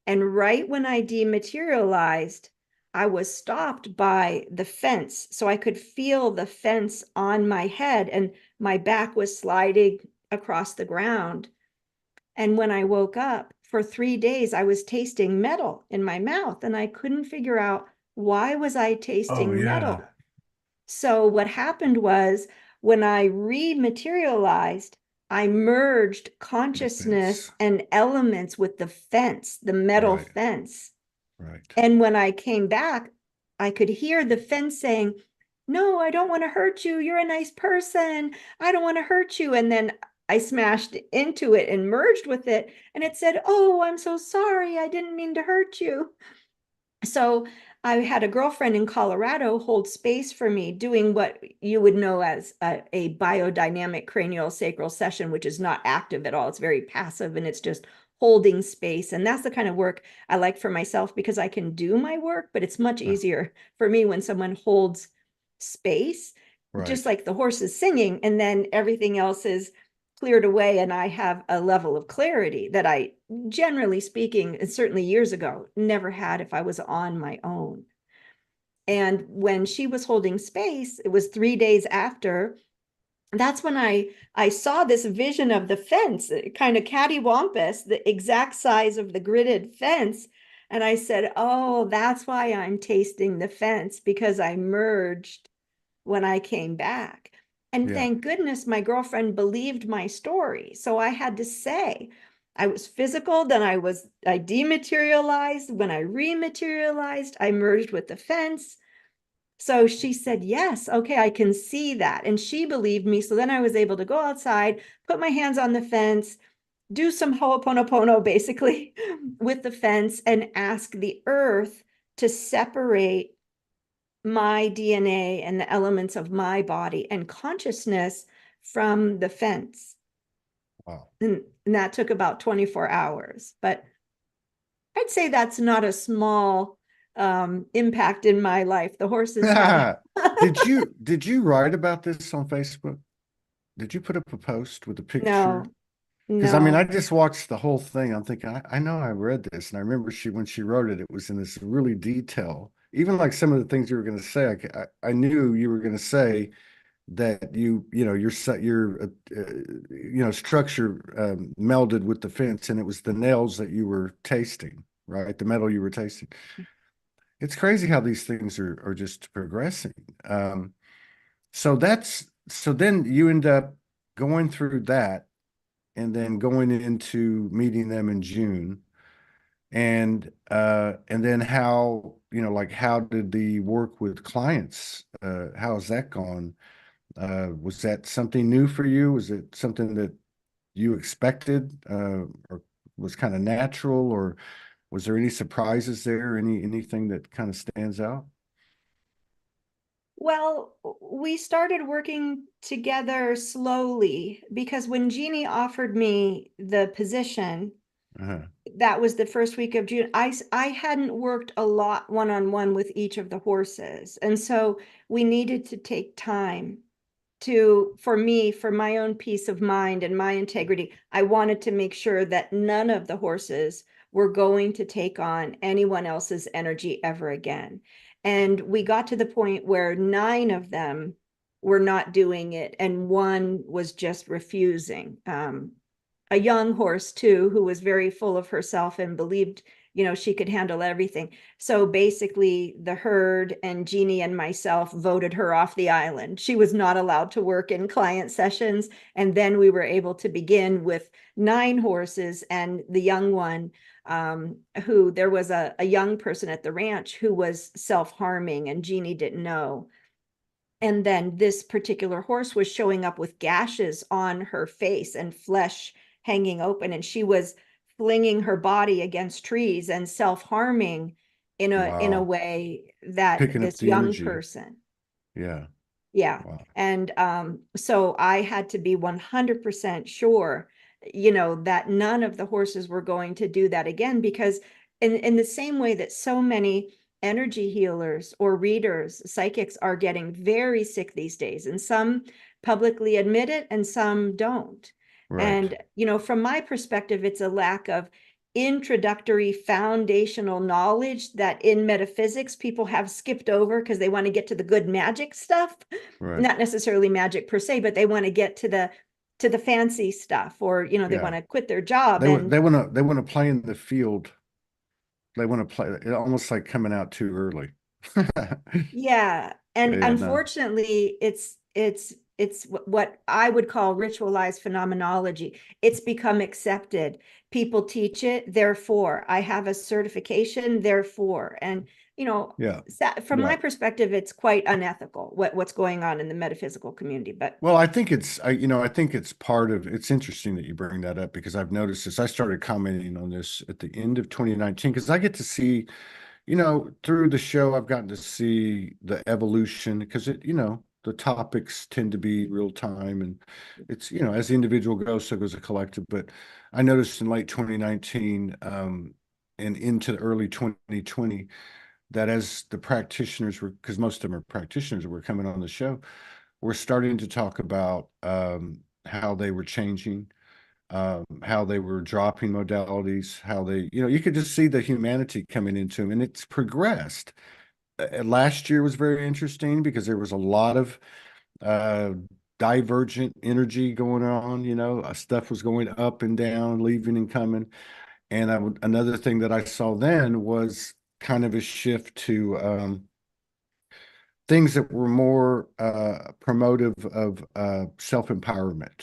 And right when I dematerialized, I was stopped by the fence. So I could feel the fence on my head, and my back was sliding across the ground. And when I woke up, for 3 days, I was tasting metal in my mouth, and I couldn't figure out, why was I Oh, tasting yeah. metal? So what happened was, when I rematerialized, I merged consciousness Fence. and elements with the fence, the metal Right. fence. Right. And when I came back, I could hear the fence saying, no, I don't want to hurt you. You're a nice person. I don't want to hurt you. And then I smashed into it and merged with it. And it said, oh, I'm so sorry. I didn't mean to hurt you. So I had a girlfriend in Colorado hold space for me, doing what you would know as a biodynamic cranial sacral session, which is not active at all. It's very passive, and it's just holding space. And that's the kind of work I like for myself, because I can do my work, but it's much easier for me when someone holds space, just Right. like the horse is singing, and then everything else is cleared away, and I have a level of clarity that I, generally speaking, and certainly years ago, never had if I was on my own. And when she was holding space, it was 3 days after, that's when I saw this vision of the fence, kind of cattywampus, the exact size of the gridded fence. And I said, oh, that's why I'm tasting the fence, because I merged when I came back. And Yeah. thank goodness my girlfriend believed my story. So I had to say, I was physical, then I dematerialized. When I rematerialized, I merged with the fence. So she said, yes, okay, I can see that. And she believed me. So then I was able to go outside, put my hands on the fence, do some ho'oponopono basically with the fence, and ask the earth to separate my DNA and the elements of my body and consciousness from the fence. Wow. And that took about 24 hours. But I'd say that's not a small impact in my life. The horses have. Did you write about this on Facebook? Did you put up a post with a picture? No, Because I mean, no. I just watched the whole thing. I'm thinking, I know I read this, and I remember when she wrote it, it was in this really detail. Even like some of the things you were going to say, I knew you were going to say that your structure melded with the fence, and it was the nails that you were tasting, right? The metal you were tasting. It's crazy how these things are just progressing. So then you end up going through that and then going into meeting them in June. And then like how did the work with clients, how's that gone? Was that something new for you? Was it something that you expected, or was kind of natural, or was there any surprises there? Anything that kind of stands out? Well, we started working together slowly because when Jeannie offered me the position, Uh-huh. that was the first week of June. I hadn't worked a lot one-on-one with each of the horses. And so we needed to take time for me, for my own peace of mind and my integrity. I wanted to make sure that none of the horses were going to take on anyone else's energy ever again. And we got to the point where 9 of them were not doing it, and one was just refusing. A young horse too, who was very full of herself and believed, she could handle everything. So basically, the herd and Jeannie and myself voted her off the island. She was not allowed to work in client sessions. And then we were able to begin with 9 horses and the young one, who there was a young person at the ranch who was self-harming, and Jeannie didn't know. And then this particular horse was showing up with gashes on her face and flesh hanging open, and she was flinging her body against trees and self-harming in a Wow. way that Picking up this the young energy. person. Yeah. Yeah. Wow. And so I had to be 100% sure, that none of the horses were going to do that again, because in the same way that so many energy healers or readers, psychics are getting very sick these days, and some publicly admit it and some don't. Right. And, from my perspective, it's a lack of introductory foundational knowledge that in metaphysics people have skipped over because they want to get to the good magic stuff, Right. not necessarily magic per se, but they want to get to the fancy stuff, or they want Yeah. to quit their job. They want And they want to they want to play in the field. They want to play it almost like coming out too early. yeah, and Yeah, no. unfortunately, it's what I would call ritualized phenomenology. It's become accepted. People teach it, therefore I have a certification, therefore. And Yeah. from my Right. perspective, it's quite unethical what's going on in the metaphysical community. But Well, I think it's part of, it's interesting that you bring that up because I've noticed this. I started commenting on this at the end of 2019 because I get to see, through the show, I've gotten to see the evolution because the topics tend to be real time, and it's, as the individual goes, so goes the collective. But I noticed in late 2019, and into early 2020, that as the practitioners were, because most of them are practitioners that were coming on the show, we're starting to talk about how they were changing, how they were dropping modalities, how they, you could just see the humanity coming into them, and it's progressed. Last year was very interesting because there was a lot of uh, divergent energy going on. Stuff was going up and down, leaving and coming. And another thing that I saw then was kind of a shift to things that were more promotive of self-empowerment.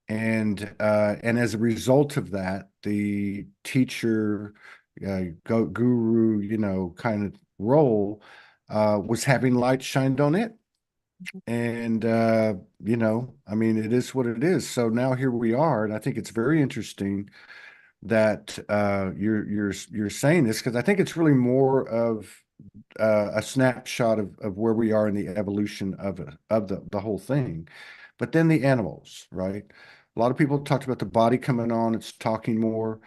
And as a result of that, the teacher, guru, kind of role, was having light shined on it. And I mean, it is what it is. So now here we are, and I think it's very interesting that you're saying this, because I think it's really more of a snapshot of where we are in the evolution of the whole thing. But then the animals, right? A lot of people talked about the body coming on, it's talking more.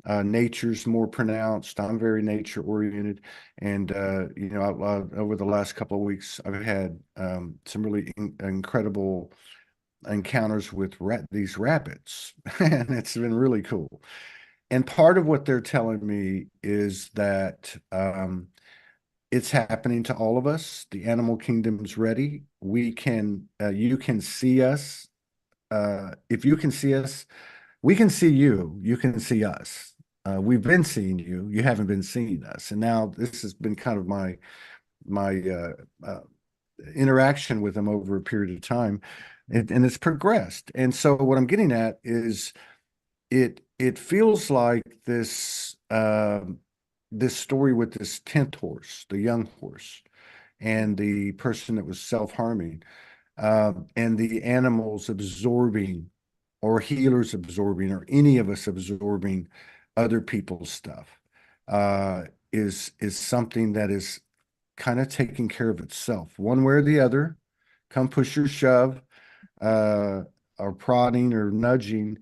Nature's more pronounced. I'm very nature oriented. And, over the last couple of weeks, I've had some really incredible encounters with these rabbits, and it's been really cool. And part of what they're telling me is that it's happening to all of us. The animal kingdom's ready. You can see us. If you can see us, we can see you. You can see us. We've been seeing you. You haven't been seeing us. And now this has been kind of my interaction with them over a period of time, and it's progressed. And so what I'm getting at is it feels like this story with this 10th horse, the young horse, and the person that was self-harming, and the animals absorbing, or healers absorbing, or any of us absorbing other people's stuff, is something that is kind of taking care of itself, one way or the other. Come push or shove, uh, or prodding or nudging.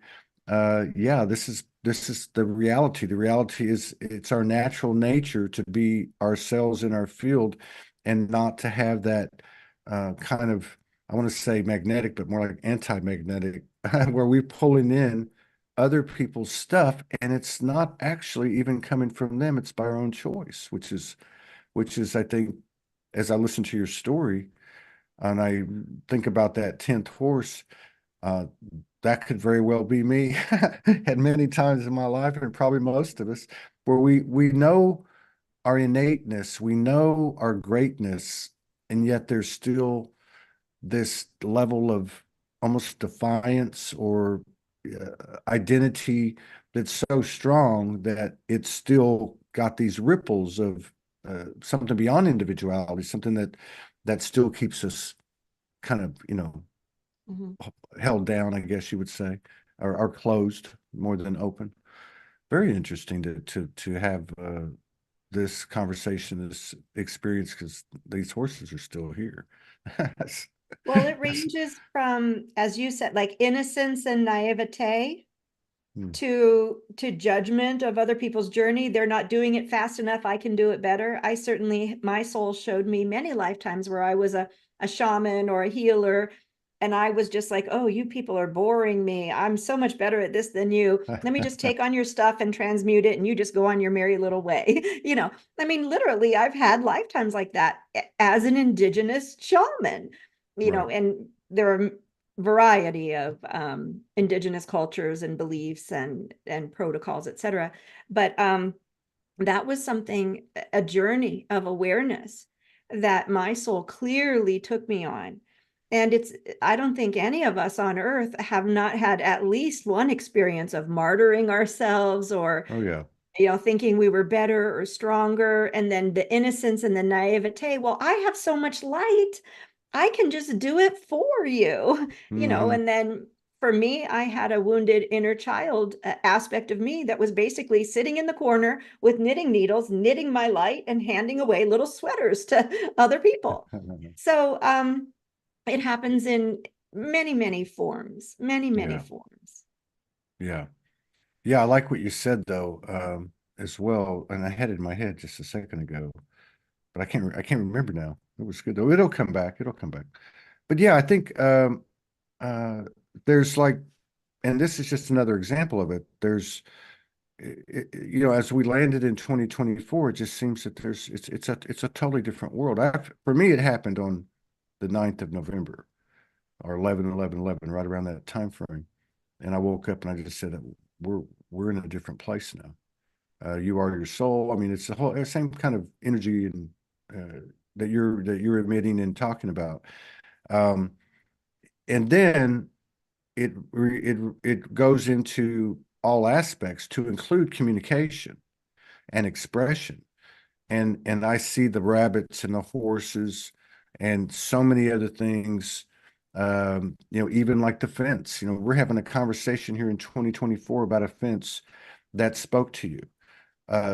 Yeah, this is the reality. The reality is it's our natural nature to be ourselves in our field, and not to have that kind of, I want to say magnetic, but more like anti-magnetic, where we're pulling in other people's stuff, and it's not actually even coming from them. It's by our own choice, which is, I think, as I listen to your story and I think about that 10th horse, uh, that could very well be me at many times in my life, and probably most of us, where we know our innateness, we know our greatness, and yet there's still this level of almost defiance, or identity, that's so strong that it's still got these ripples of something beyond individuality, something that still keeps us kind of, Mhm. held down, I guess you would say, or closed more than open. Very interesting to have this conversation, this experience, because these horses are still here. That's- Well, it that's- ranges from, as you said, like innocence and naivete hmm. to judgment of other people's journey. They're not doing it fast enough. I can do it better. I certainly, my soul showed me many lifetimes where I was a shaman or a healer. And I was just like, oh, you people are boring me. I'm so much better at this than you. Let me just take on your stuff and transmute it, and you just go on your merry little way. I mean, literally, I've had lifetimes like that as an indigenous shaman, Right. and there are variety of indigenous cultures and beliefs and protocols, etc. But that was something, a journey of awareness that my soul clearly took me on. And I don't think any of us on earth have not had at least one experience of martyring ourselves, or Oh yeah. thinking we were better or stronger, and then the innocence and the naivete. Well, I have so much light, I can just do it for you, Hmm. and then for me, I had a wounded inner child aspect of me that was basically sitting in the corner with knitting needles, knitting my light and handing away little sweaters to other people. So it happens in many, many forms, many, many Yeah. forms. Yeah. Yeah. I like what you said though, as well. And I had it in my head just a second ago, but I can't remember now. It was good though. It'll come back. It'll come back. But yeah, I think uh, there's like, and this is just another example of it. As we landed in 2024, it just seems that it's a totally different world. For me, it happened on the 9th of November, or 11/11/11, right around that time frame. And I woke up and I just said that we're in a different place now. You are your soul. I mean, it's the whole same kind of energy, and that you're emitting and talking about. Um, and then it goes into all aspects to include communication and expression. And I see the rabbits and the horses and so many other things. Even like the fence. We're having a conversation here in 2024 about a fence that spoke to you.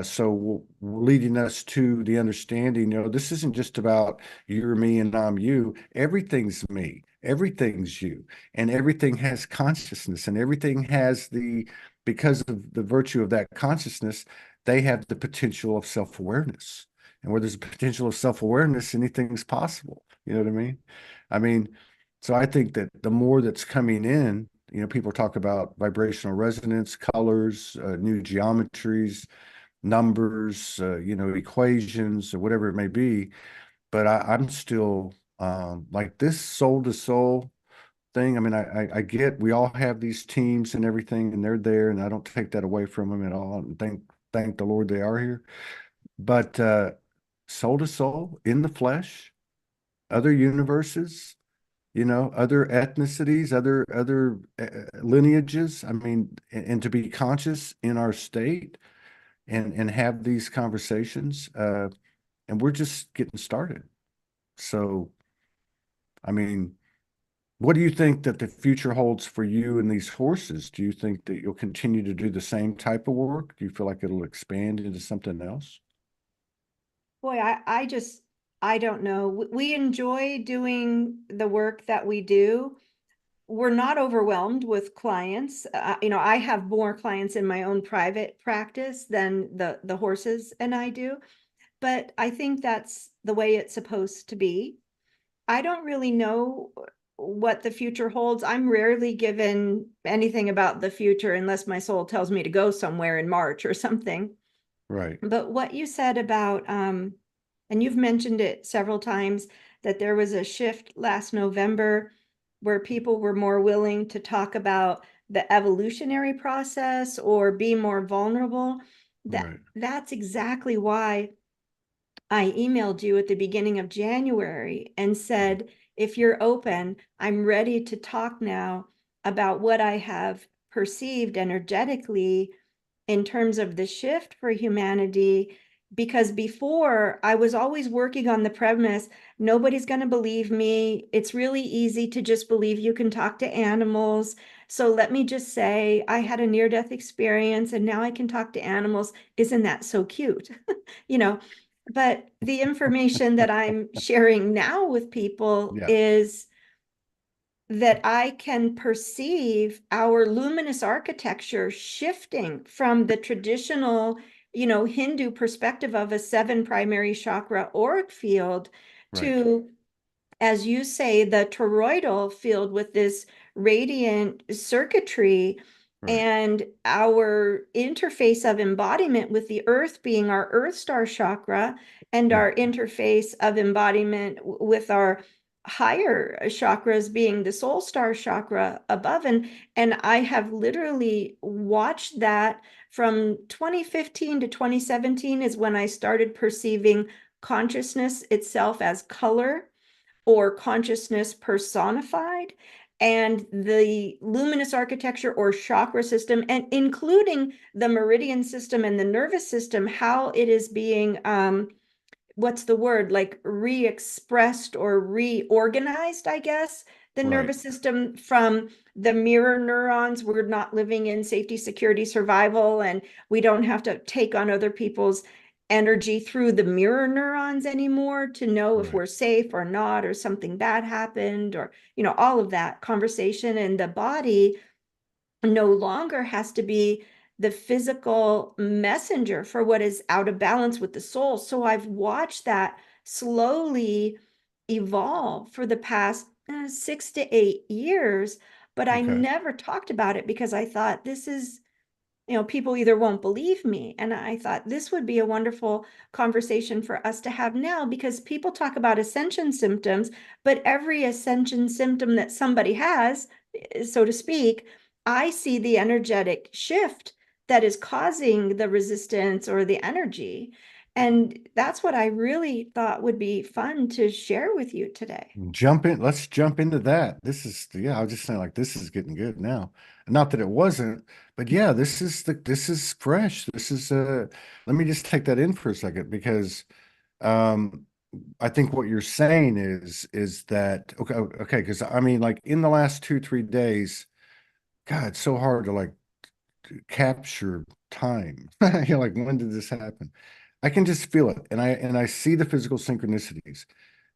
So leading us to the understanding, this isn't just about you're me and I'm you. Everything's me, everything's you, and everything has consciousness, and everything has because of the virtue of that consciousness, they have the potential of self-awareness. And where there's a potential of self-awareness, anything's possible. You know what I mean? I mean, so I think that the more that's coming in, people talk about vibrational resonance, colors, new geometries, numbers, equations or whatever it may be. But I'm still like this soul to soul thing. I mean, I get we all have these teams and everything, and they're there, and I don't take that away from them at all. And thank the Lord they are here. But soul to soul in the flesh, other universes, other ethnicities, other lineages. I mean, and to be conscious in our state and have these conversations. And we're just getting started. So, I mean, what do you think that the future holds for you and these horses? Do you think that you'll continue to do the same type of work? Do you feel like it'll expand into something else? Boy, I don't know. We enjoy doing the work that we do. We're not overwhelmed with clients. I have more clients in my own private practice than the horses and I do, but I think that's the way it's supposed to be. I don't really know what the future holds. I'm rarely given anything about the future unless my soul tells me to go somewhere in March or something. Right, But what you said about, and you've mentioned it several times, that there was a shift last November where people were more willing to talk about the evolutionary process or be more vulnerable. right, That's exactly why I emailed you at the beginning of January and said, if you're open, I'm ready to talk now about what I have perceived energetically in terms of the shift for humanity. Because before I was always working on the premise, nobody's going to believe me. It's really easy to just believe you can talk to animals. So let me just say, I had a near death experience and now I can talk to animals. Isn't that so cute? you know, but the information that I'm sharing now with people yeah, is that I can perceive our luminous architecture shifting from the traditional, Hindu perspective of a seven primary chakra auric field right, to, as you say, the toroidal field with this radiant circuitry right, and our interface of embodiment with the earth being our earth star chakra and mm, our interface of embodiment with our higher chakras being the soul star chakra above. And I have literally watched that from 2015 to 2017 is when I started perceiving consciousness itself as color or consciousness personified, and the luminous architecture or chakra system, and including the meridian system and the nervous system, how it is being what's the word, like re-expressed or reorganized, I guess, the right, nervous system from the mirror neurons. We're not living in safety, security, survival, and we don't have to take on other people's energy through the mirror neurons anymore to know if right, we're safe or not, or something bad happened, or, all of that conversation. And the body no longer has to be the physical messenger for what is out of balance with the soul. So I've watched that slowly evolve for the past 6 to 8 years, but I okay, never talked about it because I thought this is, people either won't believe me. And I thought this would be a wonderful conversation for us to have now because people talk about ascension symptoms, but every ascension symptom that somebody has, so to speak, I see the energetic shift that is causing the resistance or the energy. And that's what I really thought would be fun to share with you today. Jump in. Let's jump into that. This is, yeah, I was just saying like this is getting good now. Not that it wasn't, but yeah, this is fresh. This is let me just take that in for a second because um I think what you're saying is that okay, because I mean like in the last 2, 3 days, God, it's so hard to like capture time. You're like, when did this happen? I can just feel it and I see the physical synchronicities.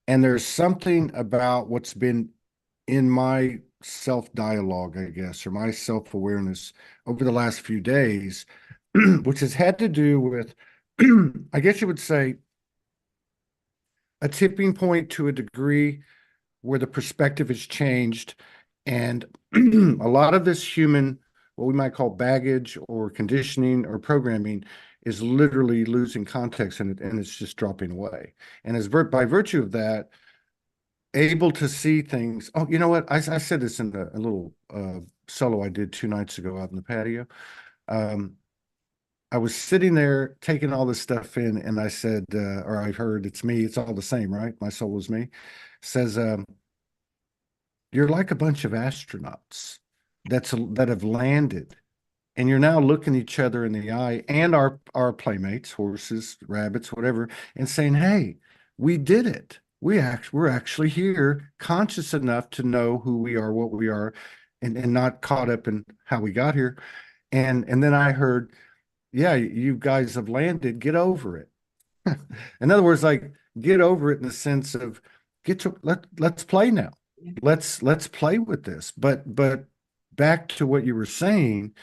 And there's something about what's been in my self dialogue, I guess, or my self awareness over the last few days, which has had to do with, I guess you would say, a tipping point to a degree where the perspective has changed. And a lot of this human, what we might call baggage or conditioning or programming, is literally losing context and it's just dropping away. And by virtue of that, able to see things. Oh, you know what? I said this in a little solo I did 2 nights ago out in the patio. Um, I was sitting there taking all this stuff in, and I said, or I heard, it's me. It's all the same, right? My soul is me. Says, you're like a bunch of astronauts that have landed, and you're now looking each other in the eye and our playmates, horses, rabbits, whatever, and saying, "Hey, we did it. We're actually here, conscious enough to know who we are, what we are, and not caught up in how we got here." And then I heard, "Yeah, you guys have landed. Get over it." In other words, like get over it in the sense of let's play now. Let's play with this. But back to what you were saying,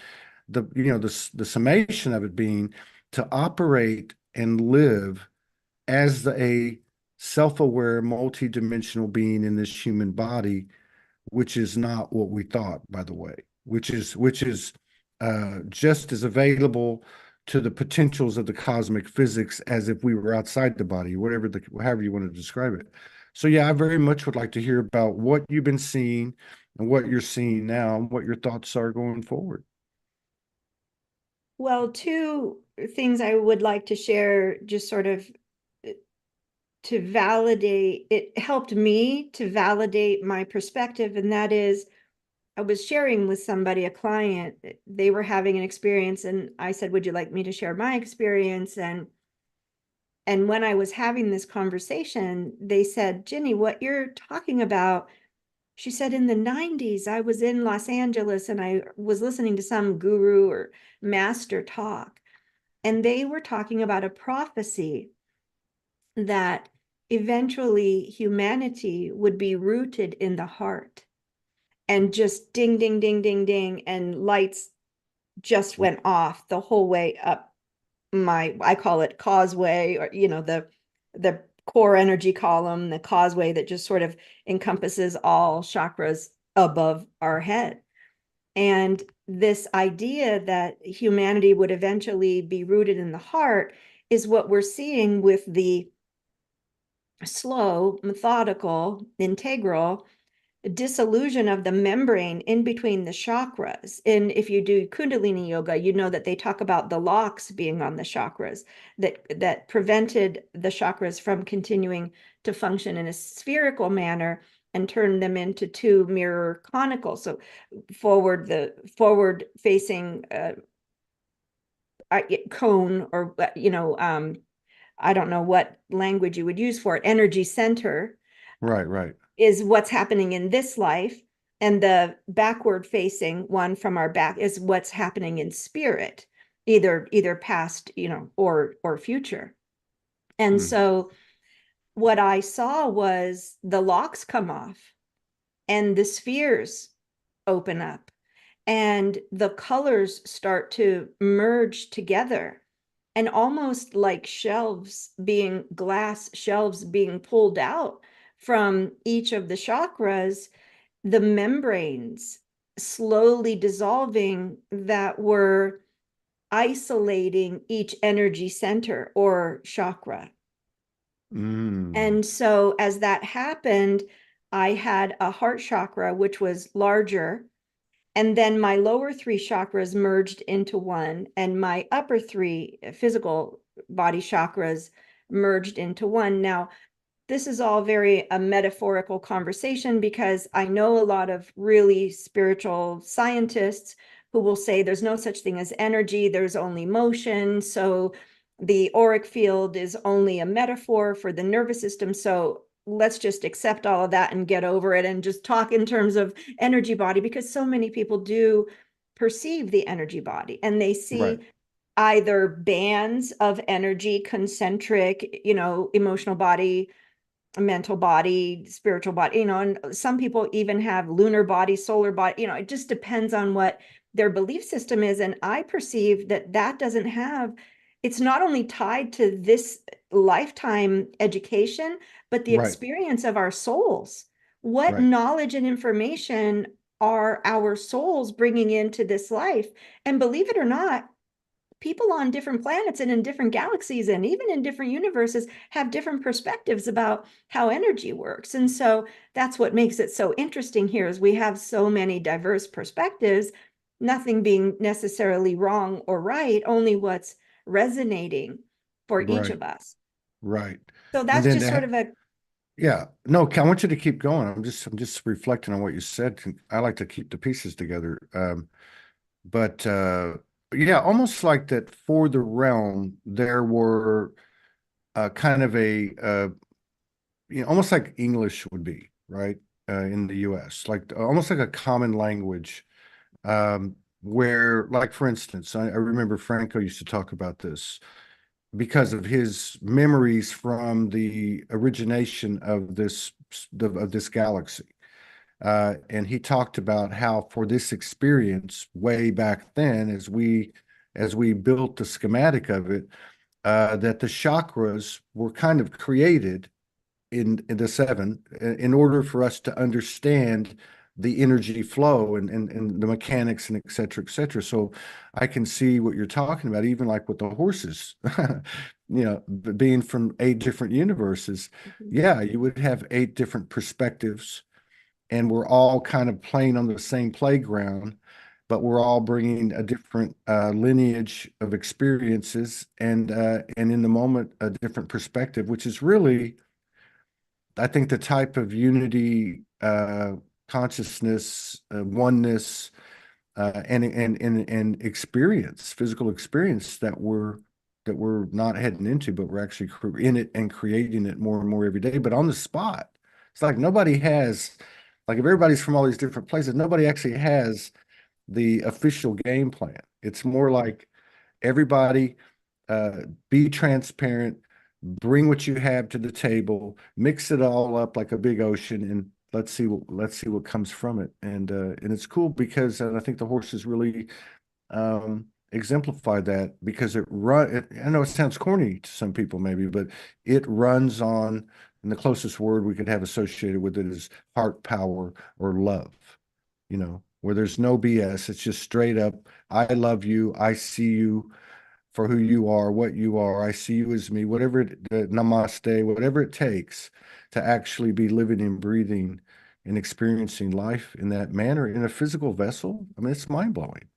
the summation of it being to operate and live as a self-aware multi-dimensional being in this human body, which is not what we thought, by the way, which is just as available to the potentials of the cosmic physics as if we were outside the body, however you want to describe it. So yeah, I very much would like to hear about what you've been seeing and what you're seeing now and what your thoughts are going forward. Well, two things I would like to share, just sort of to validate, it helped me to validate my perspective. And that is, I was sharing with somebody, a client, they were having an experience, and I said, would you like me to share my experience? And when I was having this conversation, they said, Ginny, what you're talking about, she said, in the 90s, I was in Los Angeles and I was listening to some guru or master talk, and they were talking about a prophecy that eventually humanity would be rooted in the heart, and just ding, ding, ding, ding, ding, and lights just went off the whole way up I call it causeway, or the core energy column, the causeway that just sort of encompasses all chakras above our head. And this idea that humanity would eventually be rooted in the heart is what we're seeing with the slow, methodical, integral dissolution of the membrane in between the chakras. And if you do Kundalini yoga, you know that they talk about the locks being on the chakras that prevented the chakras from continuing to function in a spherical manner and turn them into two mirror conical. So the forward facing cone, or I don't know what language you would use for it, energy center Right, right. is what's happening in this life, and the backward facing one from our back is what's happening in spirit, either past, or future. And Mm. so what I saw was the locks come off and the spheres open up and the colors start to merge together, and almost like glass shelves being pulled out from each of the chakras, the membranes slowly dissolving that were isolating each energy center or chakra. Mm. And so as that happened, I had a heart chakra, which was larger. And then my lower three chakras merged into one, and my upper three physical body chakras merged into one. Now, this is all very a metaphorical conversation, because I know a lot of really spiritual scientists who will say there's no such thing as energy, there's only motion. So the auric field is only a metaphor for the nervous system. So let's just accept all of that and get over it and just talk in terms of energy body, because so many people do perceive the energy body and they Right. see either bands of energy, concentric, emotional body, mental body, spiritual body, and some people even have lunar body, solar body, it just depends on what their belief system is. And I perceive that that doesn't have, it's not only tied to this lifetime education, but the Right. experience of our souls. What Right. knowledge and information are our souls bringing into this life? And believe it or not, people on different planets and in different galaxies and even in different universes have different perspectives about how energy works. And so that's what makes it so interesting here, is we have so many diverse perspectives, nothing being necessarily wrong or right, only what's resonating for each Right. of us. Right. So And that's then just sort of a, yeah, no, I want you to keep going. I'm just reflecting on what you said. I like to keep the pieces together. But yeah, almost like that for the realm, there were kind of almost like English would be, right? In the US, like almost like a common language, where, like, for instance, I remember Franco used to talk about this because of his memories from the origination of this galaxy. And he talked about how for this experience way back then, as we built the schematic of it, that the chakras were kind of created in the seven in order for us to understand the energy flow and the mechanics and et cetera, et cetera. So I can see what you're talking about, even like with the horses, being from 8 different universes. Yeah, you would have 8 different perspectives, and we're all kind of playing on the same playground, but we're all bringing a different lineage of experiences and in the moment a different perspective, which is really, I think, the type of unity, consciousness, oneness, and experience, physical experience that we're not heading into, but we're actually in it and creating it more and more every day, but on the spot. It's like nobody has, like, if everybody's from all these different places, nobody actually has the official game plan. It's more like everybody, uh, be transparent, bring what you have to the table, mix it all up like a big ocean, and let's see what comes from it. And it's cool because I think the horses really exemplify that, because I know it sounds corny to some people maybe, but it runs on, and the closest word we could have associated with it is heart power or love, where there's no BS. It's just straight up, I love you. I see you for who you are, what you are. I see you as me, whatever namaste, whatever it takes to actually be living and breathing and experiencing life in that manner in a physical vessel. I mean, it's mind blowing.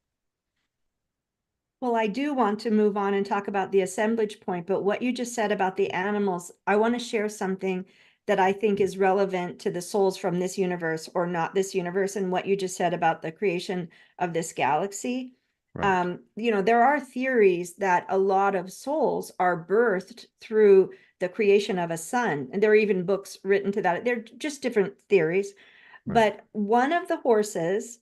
well, I do want to move on and talk about the assemblage point, but what you just said about the animals, I want to share something that I think is relevant to the souls from this universe or not this universe, and what you just said about the creation of this galaxy. Right, There are theories that a lot of souls are birthed through the creation of a sun, and there are even books written to that. They're just different theories. right, But one of the horses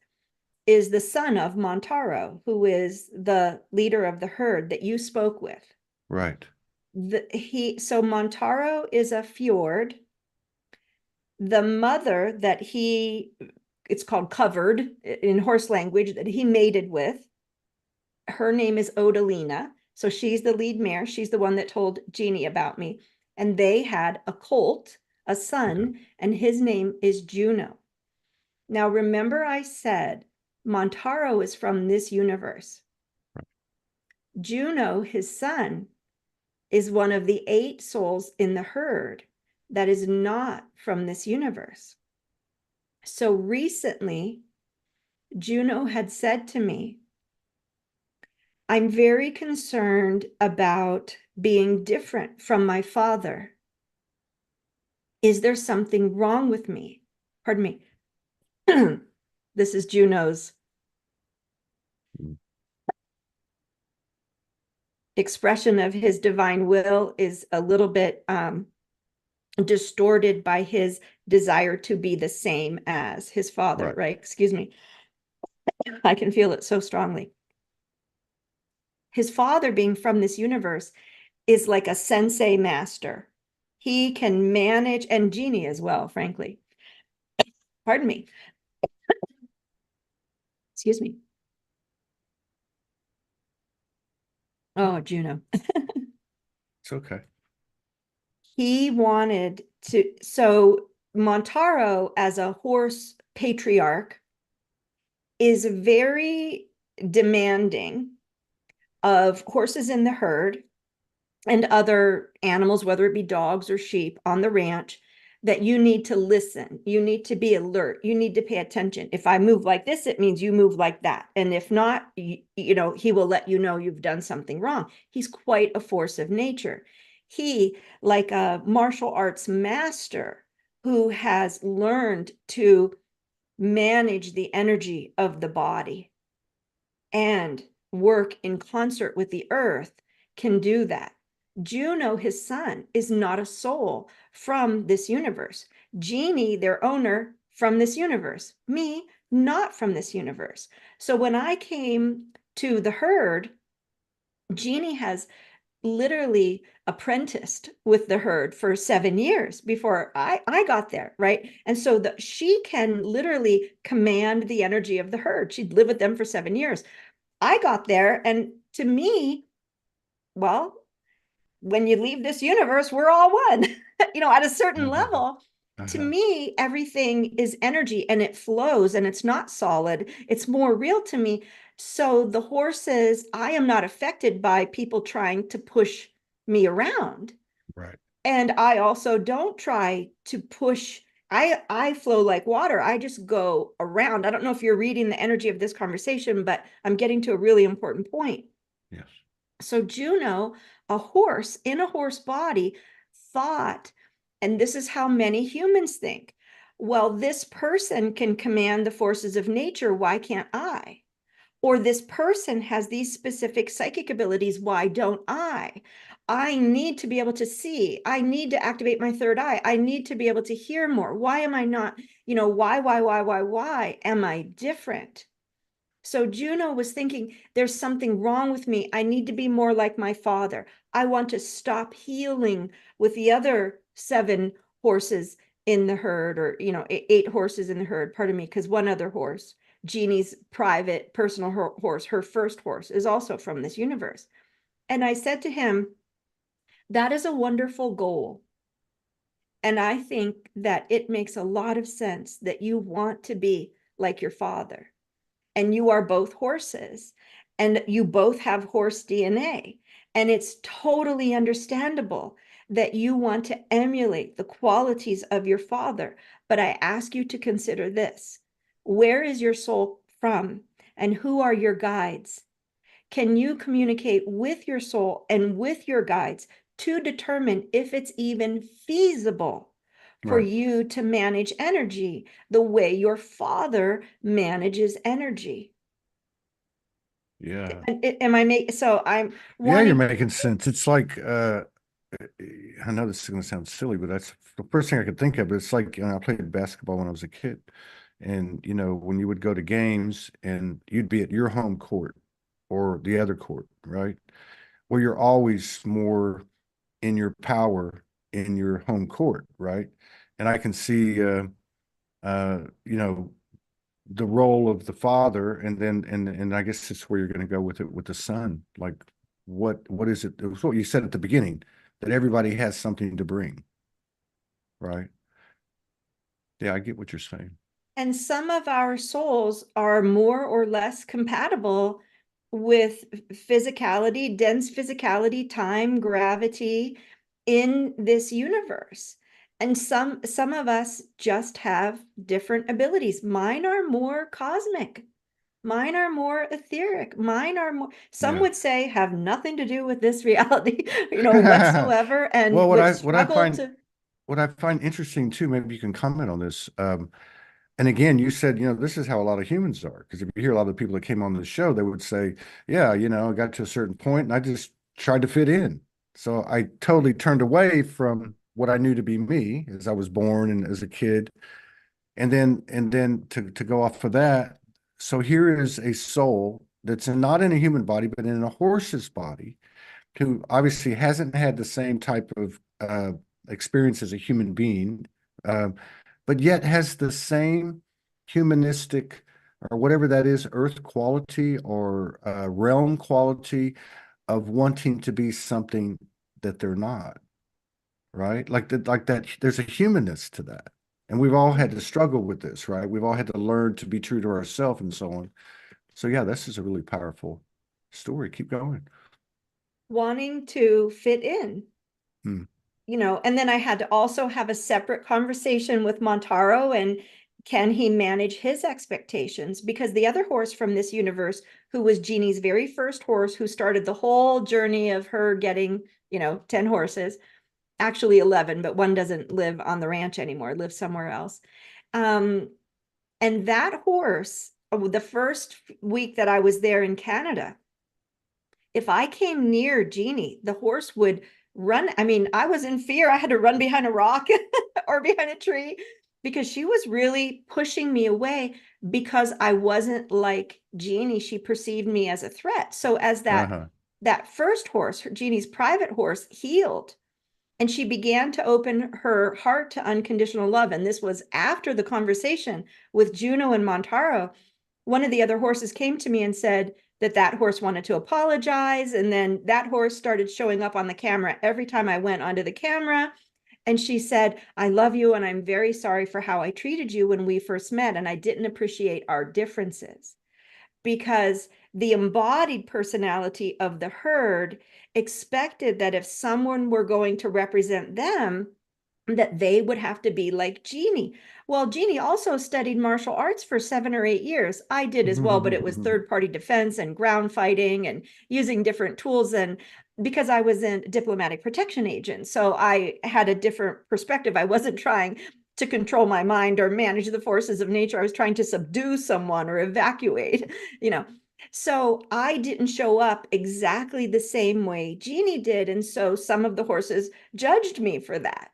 is the son of Montaro, who is the leader of the herd that you spoke with. right, So Montaro is a fjord. The mother that it's called covered in horse language, that he mated with, her name is Odalina. So she's the lead mare. She's the one that told Ginny about me. And they had a colt, a okay, son, and his name is Juno. Now, remember I said Montaro is from this universe. Juno, his son, is one of the 8 souls in the herd that is not from this universe. So recently, Juno had said to me I'm very concerned about being different from my father. Is there something wrong with me? Pardon me. This is Juno's expression of his divine will is a little bit distorted by his desire to be the same as his father, right? Excuse me. I can feel it so strongly. His father, being from this universe, is like a sensei master. He can manage, and Ginny as well, frankly. Pardon me. Excuse me. Oh, Juno. It's okay. He wanted to, so Montaro, as a horse patriarch, is very demanding of horses in the herd and other animals, whether it be dogs or sheep on the ranch, that you need to listen. You need to be alert. You need to pay attention. If I move like this, it means you move like that. And if not, he will let you know you've done something wrong. He's quite a force of nature. He, like a martial arts master who has learned to manage the energy of the body and work in concert with the earth, can do that. Juno, his son, is not a soul from this universe. Ginny, their owner, from this universe. Me, not from this universe. So when I came to the herd, Ginny has literally apprenticed with the herd for 7 years before I got there, right? And so she can literally command the energy of the herd. She'd lived with them for 7 years. I got there, and to me, well, when you leave this universe, we're all one. At a certain level, to me, everything is energy and it flows and it's not solid. It's more real to me. So the horses, I am not affected by people trying to push me around. Right. And I also don't try to push. I flow like water. I just go around. I don't know if you're reading the energy of this conversation, but I'm getting to a really important point. Yes. So Juno, a horse in a horse body, thought, and this is how many humans think, well, this person can command the forces of nature. Why can't I? Or this person has these specific psychic abilities. Why don't I? I need to be able to see. I need to activate my third eye. I need to be able to hear more. Why am I not, why am I different? So Juno was thinking, there's something wrong with me. I need to be more like my father. I want to stop healing with the other 7 horses in the herd, or 8 horses in the herd, pardon me, because one other horse, Jeannie's private personal horse, her first horse, is also from this universe. And I said to him, that is a wonderful goal. And I think that it makes a lot of sense that you want to be like your father. And you are both horses, and you both have horse DNA. And it's totally understandable that you want to emulate the qualities of your father. But I ask you to consider this. Where is your soul from? And who are your guides? Can you communicate with your soul and with your guides to determine if it's even feasible for you to manage energy the way your father manages energy? Yeah. So I'm Yeah, you're wanting. making sense. It's like I know this is going to sound silly, but that's the first thing I could think of. It's like, I played basketball when I was a kid, and when you would go to games and you'd be at your home court or the other court, right? Well, you're always more in your power in your home court, right? And I can see, you know, the role of the father, and then and I guess it's where you're going to go with it with the son. Like, what is it? It was what you said at the beginning, that everybody has something to bring, right? Yeah, I get what you're saying. And some of our souls are more or less compatible with physicality, dense physicality, time, gravity in this universe. And some of us just have different abilities. Mine are more cosmic. Mine are more etheric. Mine are more, some Yeah. would say, have nothing to do with this reality, whatsoever, and Well, would struggle to. what I find interesting too, maybe you can comment on this. And again, you said, this is how a lot of humans are. Because if you hear a lot of the people that came on the show, they would say, yeah, I got to a certain point and I just tried to fit in. So I totally turned away from what I knew to be me as I was born and as a kid. And then to go off of that, so here is a soul that's not in a human body, but in a horse's body, who obviously hasn't had the same type of experience as a human being, um, but yet has the same humanistic or whatever that is, earth quality or realm quality of wanting to be something that they're not, right? Like that, there's a humanness to that. And we've all had to struggle with this, right? We've all had to learn to be true to ourselves and so on. So yeah, this is a really powerful story. Keep going. Wanting to fit in. Hmm. And then I had to also have a separate conversation with Montaro, and can he manage his expectations? Because the other horse from this universe, who was Jeannie's very first horse, who started the whole journey of her getting, 10 horses, actually 11, but one doesn't live on the ranch anymore, lives somewhere else. Um, and that horse, the first week that I was there in Canada, if I came near Jeannie, the horse would run. I mean, I was in fear. I had to run behind a rock or behind a tree because she was really pushing me away because I wasn't like Jeannie. She perceived me as a threat. So as Uh-huh. that first horse, Jeannie's private horse, healed, and she began to open her heart to unconditional love. And this was after the conversation with Juno and Montaro. One of the other horses came to me and said that horse wanted to apologize. And then that horse started showing up on the camera every time I went onto the camera. And she said, I love you. And I'm very sorry for how I treated you when we first met. And I didn't appreciate our differences, because the embodied personality of the herd expected that if someone were going to represent them, that they would have to be like Jeannie. Well, Jeannie also studied martial arts for 7 or 8 years. I did as well, but it was third party defense and ground fighting and using different tools. And because I was a diplomatic protection agent, so I had a different perspective. I wasn't trying to control my mind or manage the forces of nature. I was trying to subdue someone or evacuate, you know. So I didn't show up exactly the same way Jeannie did. And so some of the horses judged me for that.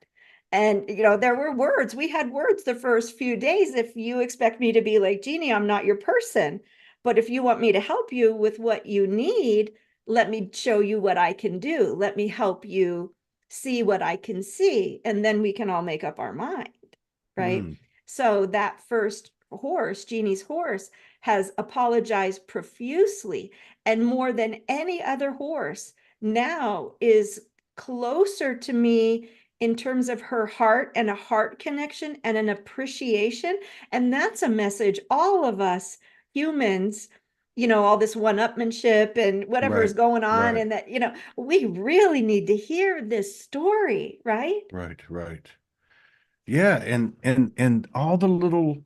And, there were words. We had words the first few days. If you expect me to be like Jeannie, I'm not your person. But if you want me to help you with what you need, let me show you what I can do. Let me help you see what I can see. And then we can all make up our mind. Right. Hmm. So that first horse, Jeannie's horse, has apologized profusely. And more than any other horse now is closer to me in terms of her heart and a heart connection and an appreciation. And that's a message all of us humans, all this one-upmanship and whatever is Right. going on, Right. and that, we really need to hear this story, right? Right. Right. Yeah. And all the little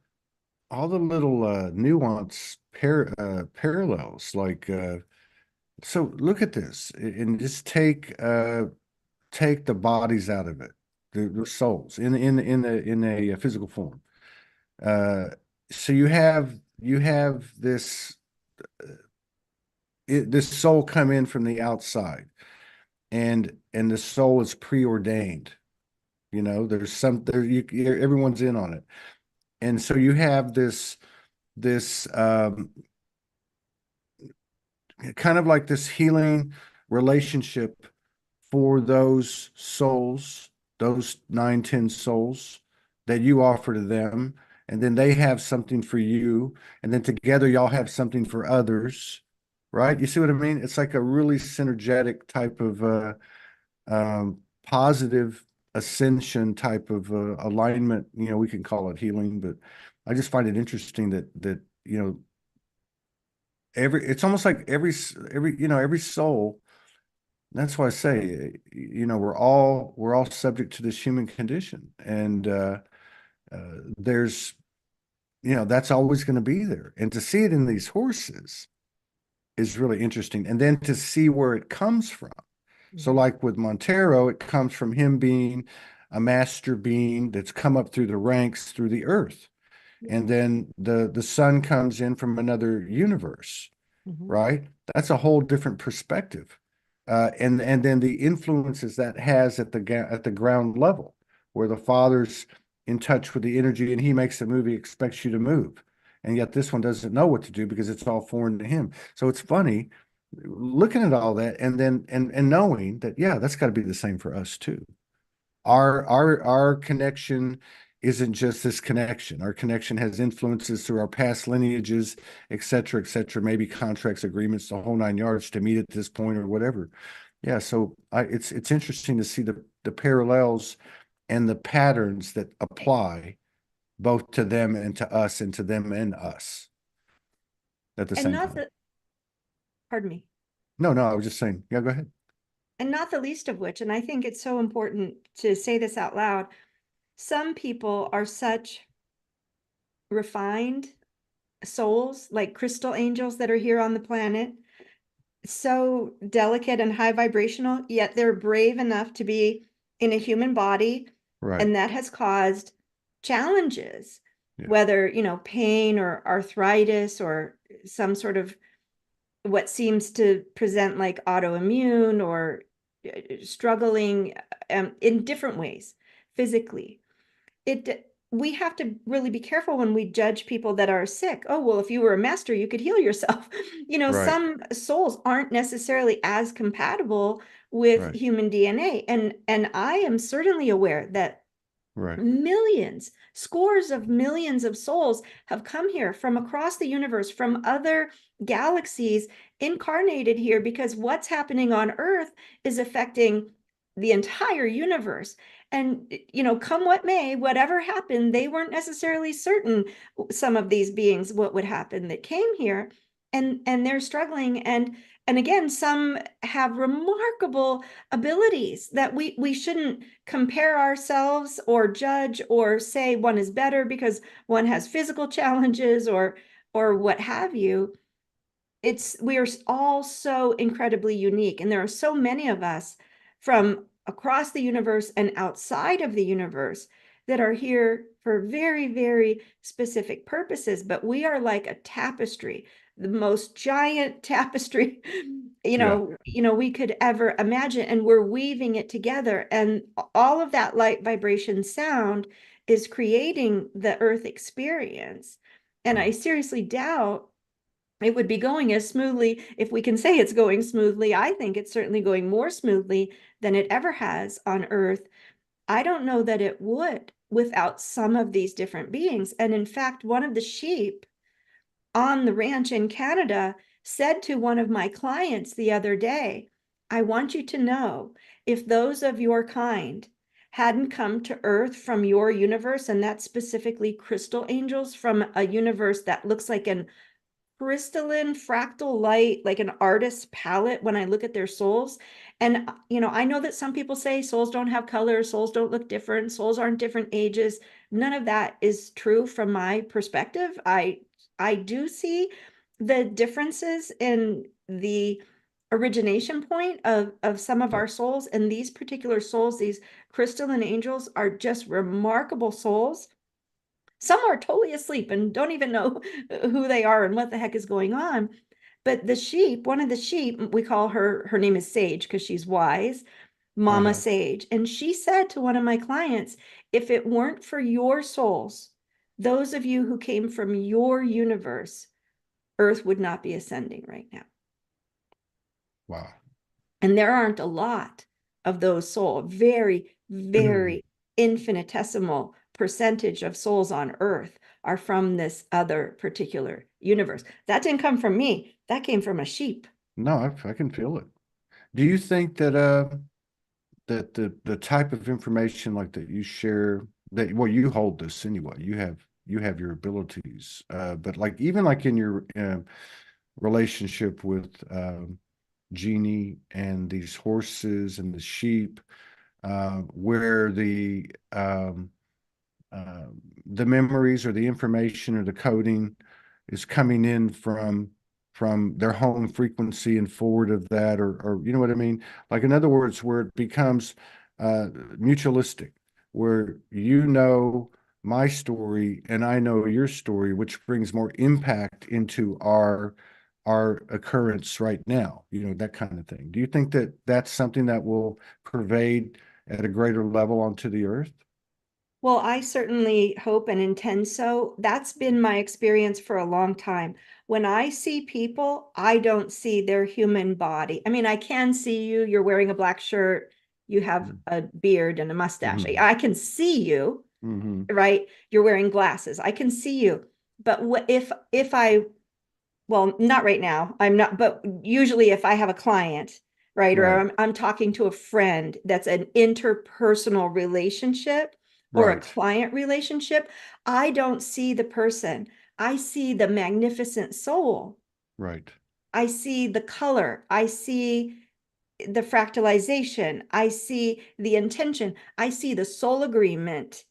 nuance parallels, like so look at this and just take the bodies out of it, the souls in a physical form. Uh, so you have this soul come in from the outside, and the soul is preordained. There's everyone's in on it, and so you have this kind of like this healing relationship for those souls, those 9, 10 souls that you offer to them. And then they have something for you. And then together, y'all have something for others, right? You see what I mean? It's like a really synergetic type of positive ascension type of alignment. We can call it healing, but I just find it interesting that it's almost like every soul. That's why I say, we're all subject to this human condition, and there's that's always going to be there. And to see it in these horses is really interesting. And then to see where it comes from. So Mhm. like with Montero, it comes from him being a master being that's come up through the ranks through the earth. And then the sun comes in from another universe, Mhm. right? That's a whole different perspective. And then the influences that has at the ground level, where the father's in touch with the energy and he makes the movie, expects you to move. And yet this one doesn't know what to do because it's all foreign to him. So it's funny looking at all that and then and knowing that, yeah, that's got to be the same for us too. Our connection isn't just this connection. Our connection has influences through our past lineages, et cetera, maybe contracts, agreements, the whole nine yards to meet at this point or whatever. Yeah, so it's interesting to see the parallels and the patterns that apply both to them and to us and to them and us at the And same not time. the, pardon me, No, no, I was just saying, yeah, go ahead. and not the least of which, and I think it's so important to say this out loud. Some people are such refined souls, like crystal angels that are here on the planet, so delicate and high vibrational, yet they're brave enough to be in a human body. Right. And that has caused challenges, Yeah. whether, pain or arthritis or some sort of what seems to present like autoimmune or struggling in different ways physically. We have to really be careful when we judge people that are sick. Oh, well, if you were a master, you could heal yourself. Right. Some souls aren't necessarily as compatible with Right. human DNA. And I am certainly aware that Right. millions, scores of millions of souls have come here from across the universe, from other galaxies, incarnated here because what's happening on Earth is affecting the entire universe. And, come what may, whatever happened, they weren't necessarily certain, some of these beings, what would happen that came here. And they're struggling. And again, some have remarkable abilities that we shouldn't compare ourselves or judge or say one is better because one has physical challenges or what have you. We are all so incredibly unique, and there are so many of us from across the universe and outside of the universe that are here for very, very specific purposes. But we are like a tapestry, the most giant tapestry Yeah. we could ever imagine, and we're weaving it together, and all of that light, vibration, sound is creating the earth experience. And I seriously doubt it would be going as smoothly, if we can say it's going smoothly. I think it's certainly going more smoothly than it ever has on Earth. I don't know that it would without some of these different beings. And in fact, one of the sheep on the ranch in Canada said to one of my clients the other day, I want you to know, if those of your kind hadn't come to Earth from your universe, and that's specifically crystal angels from a universe that looks like an crystalline fractal light, like an artist's palette when I look at their souls. And, I know that some people say souls don't have colors, souls don't look different, souls aren't different ages. None of that is true from my perspective. I do see the differences in the origination point of some of Right. our souls, and these particular souls, these crystalline angels, are just remarkable souls. Some are totally asleep and don't even know who they are and what the heck is going on. But the sheep, one of the sheep, we call her name is Sage because she's wise, Mama Uh-huh. Sage. And she said to one of my clients, if it weren't for your souls, those of you who came from your universe, Earth would not be ascending right now. Wow. And there aren't a lot of those souls, very, very infinitesimal percentage of souls on Earth are from this other particular universe. That didn't come from me. That came from a sheep. No, I can feel it. Do you think that that the type of information like that you share that well you hold this anyway you have your abilities but like even like in your relationship with Jeannie and these horses and the sheep where the the memories or the information or the coding is coming in from their home frequency and forward of that, or you know what I mean? Like in other words, where it becomes mutualistic, where you know my story and I know your story, which brings more impact into our occurrence right now, you know, that kind of thing. Do you think that that's something that will pervade at a greater level onto the earth? Well, I certainly hope and intend so. That's been my experience for a long time. When I see people, I don't see their human body. I mean, I can see you, you're wearing a black shirt, you have a beard and a mustache. Mm-hmm. I can see you, Mm-hmm. right? You're wearing glasses. I can see you. But what if I, well, not right now. I'm not, but usually if I have a client, right, or Right. I'm talking to a friend that's an interpersonal relationship or a Right. client relationship, I don't see the person. I see the magnificent soul. Right. I see the color. I see the fractalization. I see the intention. I see the soul agreement.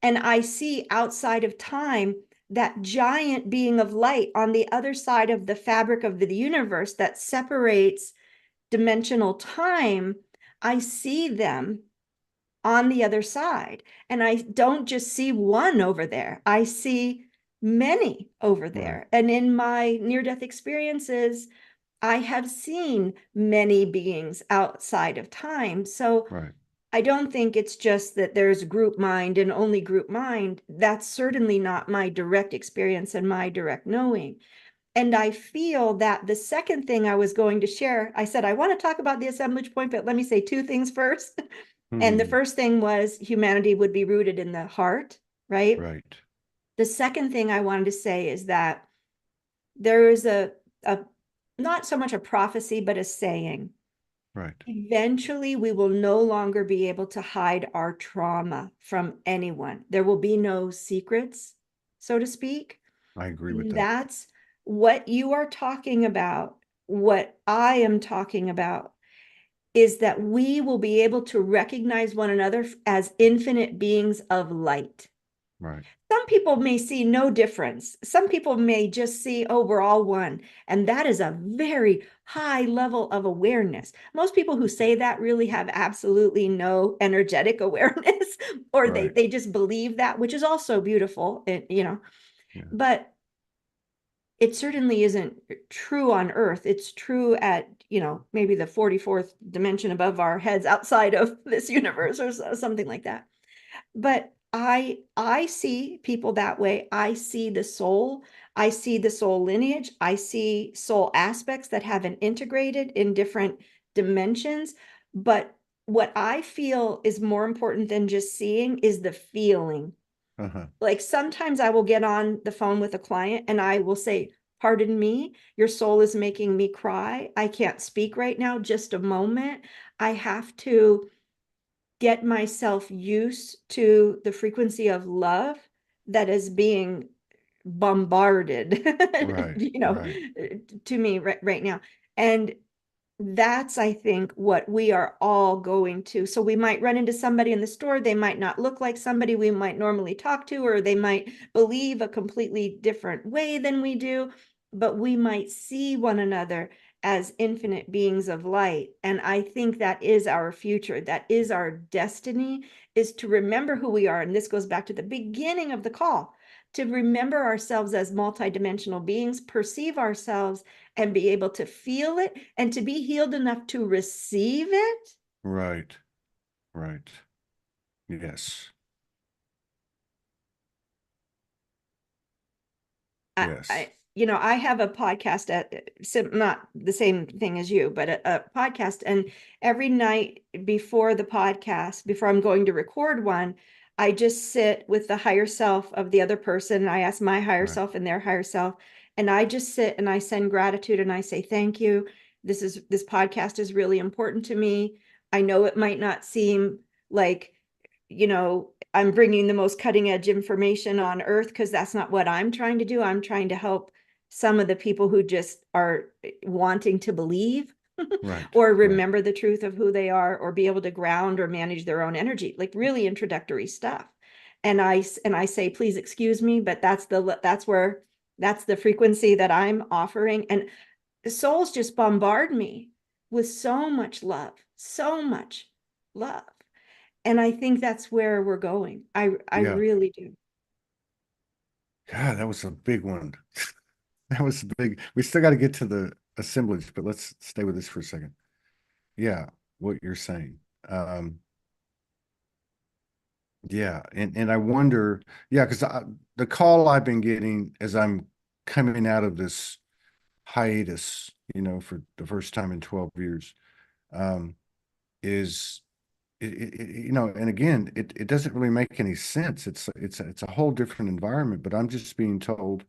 And I see outside of time that giant being of light on the other side of the fabric of the universe that separates dimensional time. I see them on the other side. And I don't just see one over there, I see many over Right. there. And in my near death experiences, I have seen many beings outside of time. So Right. I don't think it's just that there's group mind and only group mind. That's certainly not my direct experience and my direct knowing. And I feel that the second thing I was going to share, I said, I want to talk about the assemblage point, but let me say two things first. And the Mm-hmm. first thing was humanity would be rooted in the heart, right? Right. The second thing I wanted to say is that there is a not so much a prophecy, but a saying. Right. Eventually, we will no longer be able to hide our trauma from anyone. There will be no secrets, so to speak. I agree with And that. that's what you are talking about. What I am talking about is that we will be able to recognize one another as infinite beings of light. Right. Some people may see no difference. Some people may just see, oh, we're all one. And that is a very high level of awareness. Most people who say that really have absolutely no energetic awareness, or Right. they just believe that, which is also beautiful, Yeah. but it certainly isn't true on Earth. It's true at, maybe the 44th dimension above our heads outside of this universe or something like that. But I see people that way. I see the soul. I see the soul lineage. I see soul aspects that have been integrated in different dimensions. But what I feel is more important than just seeing is the feeling. Uh-huh. Like sometimes I will get on the phone with a client and I will say, pardon me, your soul is making me cry. I can't speak right now, just a moment. I have to get myself used to the frequency of love that is being bombarded, Right. Right. to me right now. And that's, I think, what we are all going to. So we might run into somebody in the store. They might not look like somebody we might normally talk to, or they might believe a completely different way than we do, but we might see one another as infinite beings of light. And I think that is our future. That is our destiny, is to remember who we are. And this goes back to the beginning of the call, to remember ourselves as multidimensional beings, perceive ourselves and be able to feel it and to be healed enough to receive it. Right. Right. Yes. Yes. I have a podcast not the same thing as you, but a podcast. And every night before the podcast, before I'm going to record one, I just sit with the higher self of the other person. I ask my higher Right. self and their higher self, and I just sit and I send gratitude and I say, thank you. This podcast is really important to me. I know it might not seem like, I'm bringing the most cutting edge information on earth, because that's not what I'm trying to do. I'm trying to help some of the people who just are wanting to believe Right. or Right. remember the truth of who they are, or be able to ground or manage their own energy, like really introductory stuff. And I say, please excuse me, but that's the frequency that I'm offering. And the souls just bombard me with so much love, so much love. And I think that's where we're going. I Yeah. really do. God, that was a big one. That was big. We still got to get to the assemblage, but let's stay with this for a second. Yeah, what you're saying. Um, yeah, and I wonder, yeah, because the call I've been getting as I'm coming out of this hiatus, for the first time in 12 years, um, is and again, it doesn't really make any sense. It's a whole different environment, but I'm just being told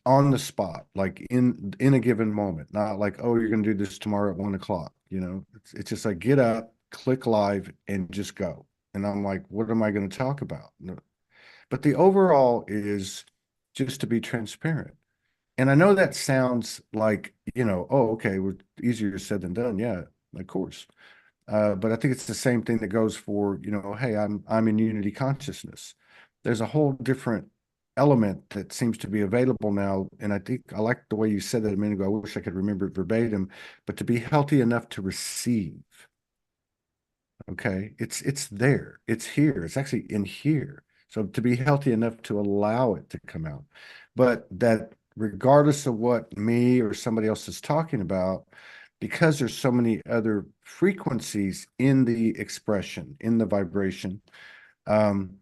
on the spot, like in a given moment, not like, oh, you're going to do this tomorrow at 1 o'clock. It's just like get up, click live, and just go. And I'm like, what am I going to talk about? No. But the overall is just to be transparent. And I know that sounds like, oh, okay, well, easier said than done. Yeah, of course. But I think it's the same thing that goes for, hey, I'm in unity consciousness. There's a whole different element that seems to be available now. And I think I like the way you said that a minute ago. I wish I could remember it verbatim, but to be healthy enough to receive. Okay. It's there. It's here. It's actually in here. So to be healthy enough to allow it to come out. But that regardless of what me or somebody else is talking about, because there's so many other frequencies in the expression, in the vibration, um,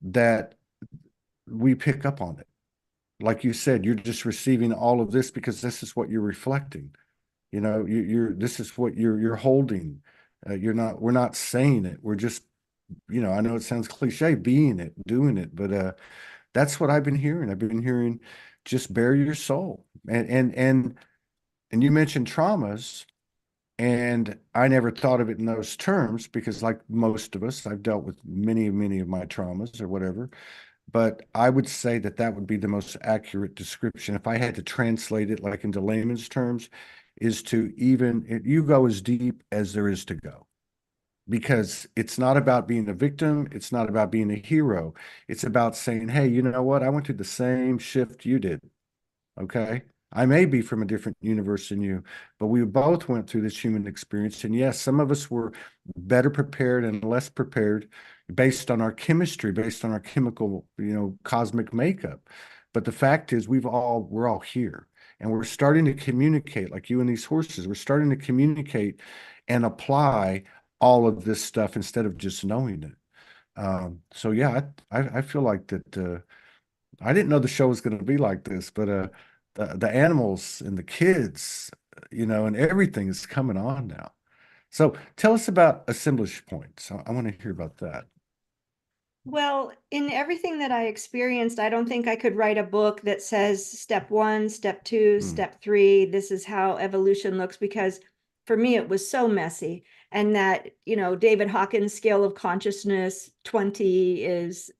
that we pick up on it. Like you said, you're just receiving all of this because this is what you're reflecting. This is what you're holding. We're not saying it. We're just, I know it sounds cliche, being it, doing it, but that's what I've been hearing. I've been hearing just bare your soul. And you mentioned traumas, and I never thought of it in those terms because, like most of us, I've dealt with many, many of my traumas or whatever. But I would say that that would be the most accurate description. If I had to translate it like into layman's terms, is to you go as deep as there is to go. Because it's not about being a victim. It's not about being a hero. It's about saying, hey, you know what? I went through the same shift you did. Okay. I may be from a different universe than you, but we both went through this human experience. And yes, some of us were better prepared and less prepared based on our chemistry, based on our chemical, cosmic makeup. But the fact is, we're all here and we're starting to communicate like you and these horses. We're starting to communicate and apply all of this stuff instead of just knowing it. So yeah, I feel like that, I didn't know the show was going to be like this, but the animals and the kids, and everything is coming on now. So tell us about assemblage points. I want to hear about that. Well, in everything that I experienced, I don't think I could write a book that says step one, step two, Hmm. step three, this is how evolution looks, because for me, it was so messy. And that, David Hawkins' scale of consciousness, 20 is,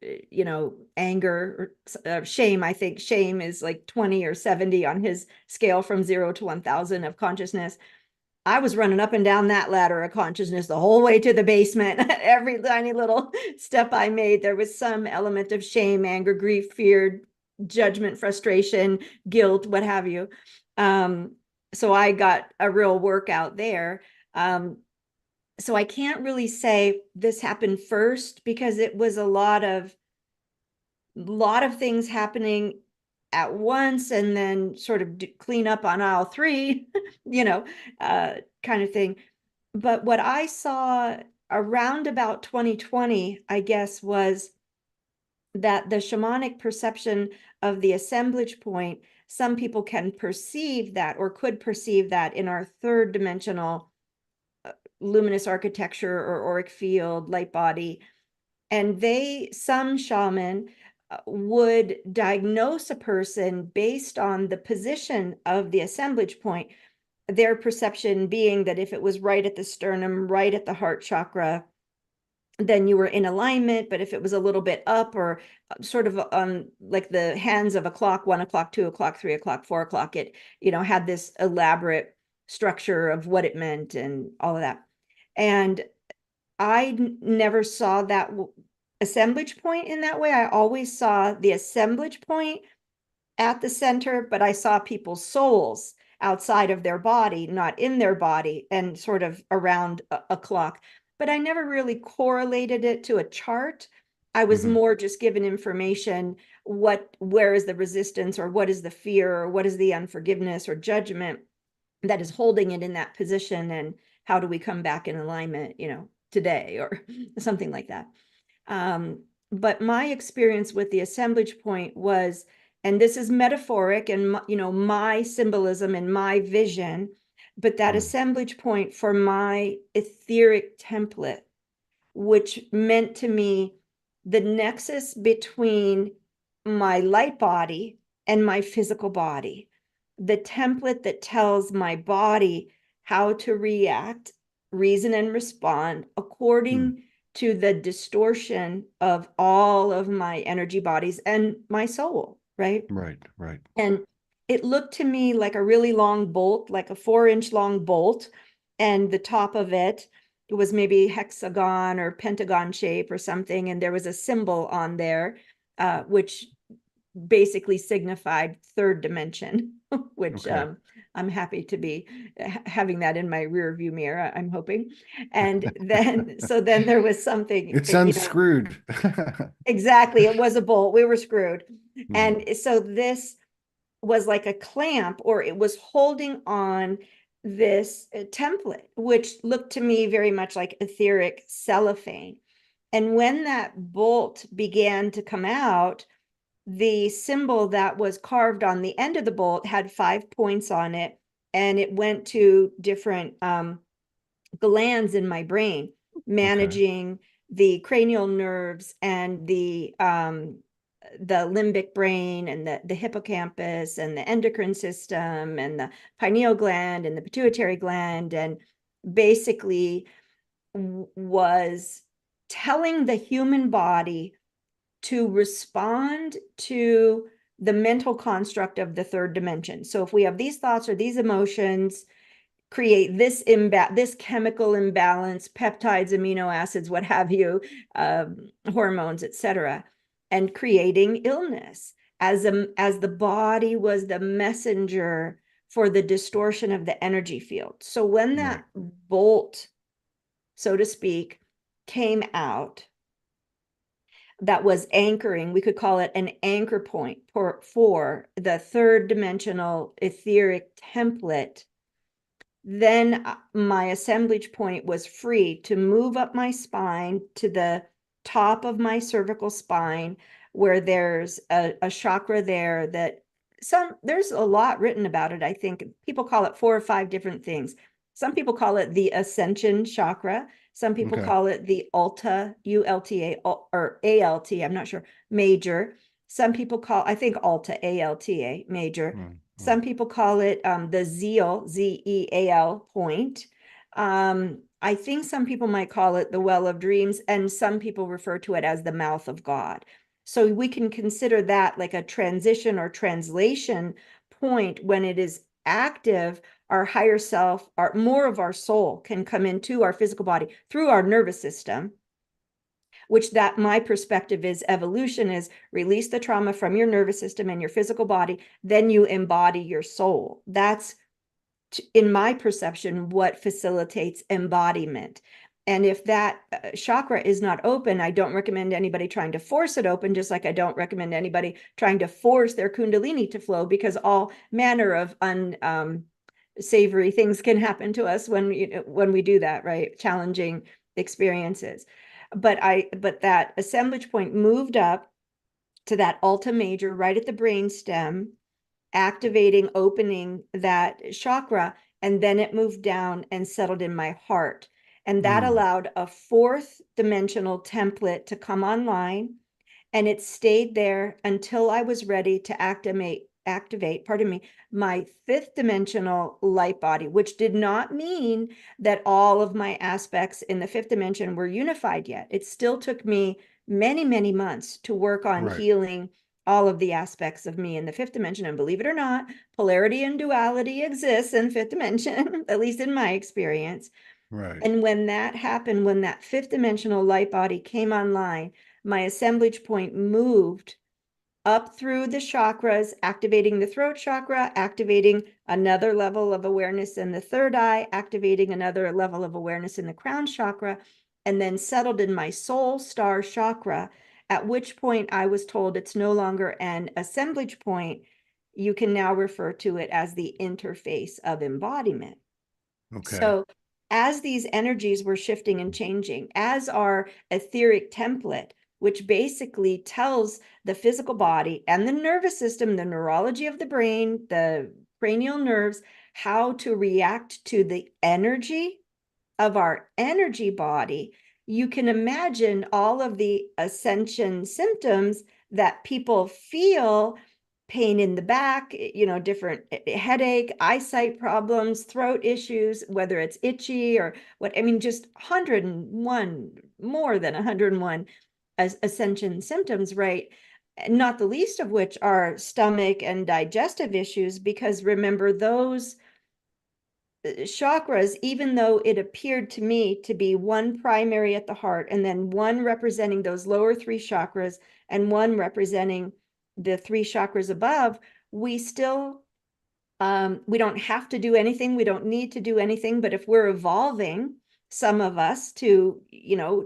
anger or shame. I think shame is like 20 or 70 on his scale from 0 to 1,000 of consciousness. I was running up and down that ladder of consciousness the whole way to the basement. Every tiny little step I made, there was some element of shame, anger, grief, fear, judgment, frustration, guilt, what have you. So I got a real workout there. So I can't really say this happened first because it was a lot of things happening at once and then sort of clean up on aisle three, kind of thing. But what I saw around about 2020, I guess, was that the shamanic perception of the assemblage point, some people can perceive that or could perceive that in our third dimensional luminous architecture or auric field, light body. And some shaman would diagnose a person based on the position of the assemblage point, their perception being that if it was right at the sternum, right at the heart chakra, then you were in alignment. But if it was a little bit up or sort of on like the hands of a clock, 1 o'clock, 2 o'clock, 3 o'clock, 4 o'clock, it, had this elaborate structure of what it meant and all of that. And I never saw that assemblage point in that way. I always saw the assemblage point at the center, but I saw people's souls outside of their body, not in their body, and sort of around a clock. But I never really correlated it to a chart. I was Hmm. more just given information, where is the resistance, or what is the fear, or what is the unforgiveness or judgment that is holding it in that position, and how do we come back in alignment, today, or something like that. But my experience with the assemblage point was, and this is metaphoric and my symbolism and my vision, but that assemblage point for my etheric template, which meant to me the nexus between my light body and my physical body, the template that tells my body how to react, reason, and respond according to the distortion of all of my energy bodies and my soul, right? Right, right. And it looked to me like a really long bolt, like a 4-inch long bolt. And the top of it was maybe hexagon or pentagon shape or something. And there was a symbol on there, which basically signified third dimension, which Okay. I'm happy to be having that in my rear view mirror, I'm hoping. And then, so then there was something, It's unscrewed. exactly, it was a bolt. We were screwed. Mm, And so this was like a clamp, or it was holding on this template, which looked to me very much like etheric cellophane. And when that bolt began to come out, the symbol that was carved on the end of the bolt had 5 points on it, and it went to different glands in my brain, okay. managing the cranial nerves and the limbic brain and the hippocampus and the endocrine system and the pineal gland and the pituitary gland, and basically was telling the human body to respond to the mental construct of the third dimension. So if we have these thoughts or these emotions, create this chemical imbalance, peptides, amino acids, what have you, hormones, etc., and creating illness, as the body was the messenger for the distortion of the energy field. So when Right. that bolt, so to speak, came out, that was anchoring, we could call it an anchor point for the third dimensional etheric template, then my assemblage point was free to move up my spine to the top of my cervical spine, where there's a chakra there that there's a lot written about it. I think people call it 4 or 5 different things. Some people call it the ascension chakra. Some people Okay. call it the Ulta, ULTA, or ALT, I'm not sure, major. Some people call, I think, Alta, ALTA, major. Mm, mm. Some people call it the Zeal, Zeal point. I think some people might call it the Well of Dreams, and some people refer to it as the Mouth of God. So we can consider that like a transition or translation point. When it is active, our higher self, more of our soul can come into our physical body through our nervous system, which that my perspective is evolution is release the trauma from your nervous system and your physical body, then you embody your soul. That's, in my perception, what facilitates embodiment. And if that chakra is not open, I don't recommend anybody trying to force it open, just like I don't recommend anybody trying to force their kundalini to flow, because all manner of unsavory things can happen to us when we do that, right? Challenging experiences. But that assemblage point moved up to that Alta major right at the brain stem, activating, opening that chakra, and then it moved down and settled in my heart. And that Mm, allowed a 4th dimensional template to come online, and it stayed there until I was ready to activate, pardon me, my 5th dimensional light body, which did not mean that all of my aspects in the 5th dimension were unified yet. It still took me many, many months to work on right, healing all of the aspects of me in the 5th dimension. And believe it or not, polarity and duality exists in 5th dimension, at least in my experience. right. And when that happened, when that 5th dimensional light body came online, my assemblage point moved up through the chakras, activating the throat chakra, activating another level of awareness in the third eye, activating another level of awareness in the crown chakra, and then settled in my soul star chakra, at which point I was told it's no longer an assemblage point. You can now refer to it as the interface of embodiment. Okay. So as these energies were shifting and changing, as our etheric template, which basically tells the physical body and the nervous system, the neurology of the brain, the cranial nerves, how to react to the energy of our energy body, you can imagine all of the ascension symptoms that people feel: pain in the back, different headache, eyesight problems, throat issues, whether it's itchy or what, I mean, just 101, more than 101 ascension symptoms, right? Not the least of which are stomach and digestive issues, because remember, those chakras, even though it appeared to me to be one primary at the heart and then one representing those lower three chakras and one representing the three chakras above, we still we don't have to do anything, we don't need to do anything. But if we're evolving, some of us, to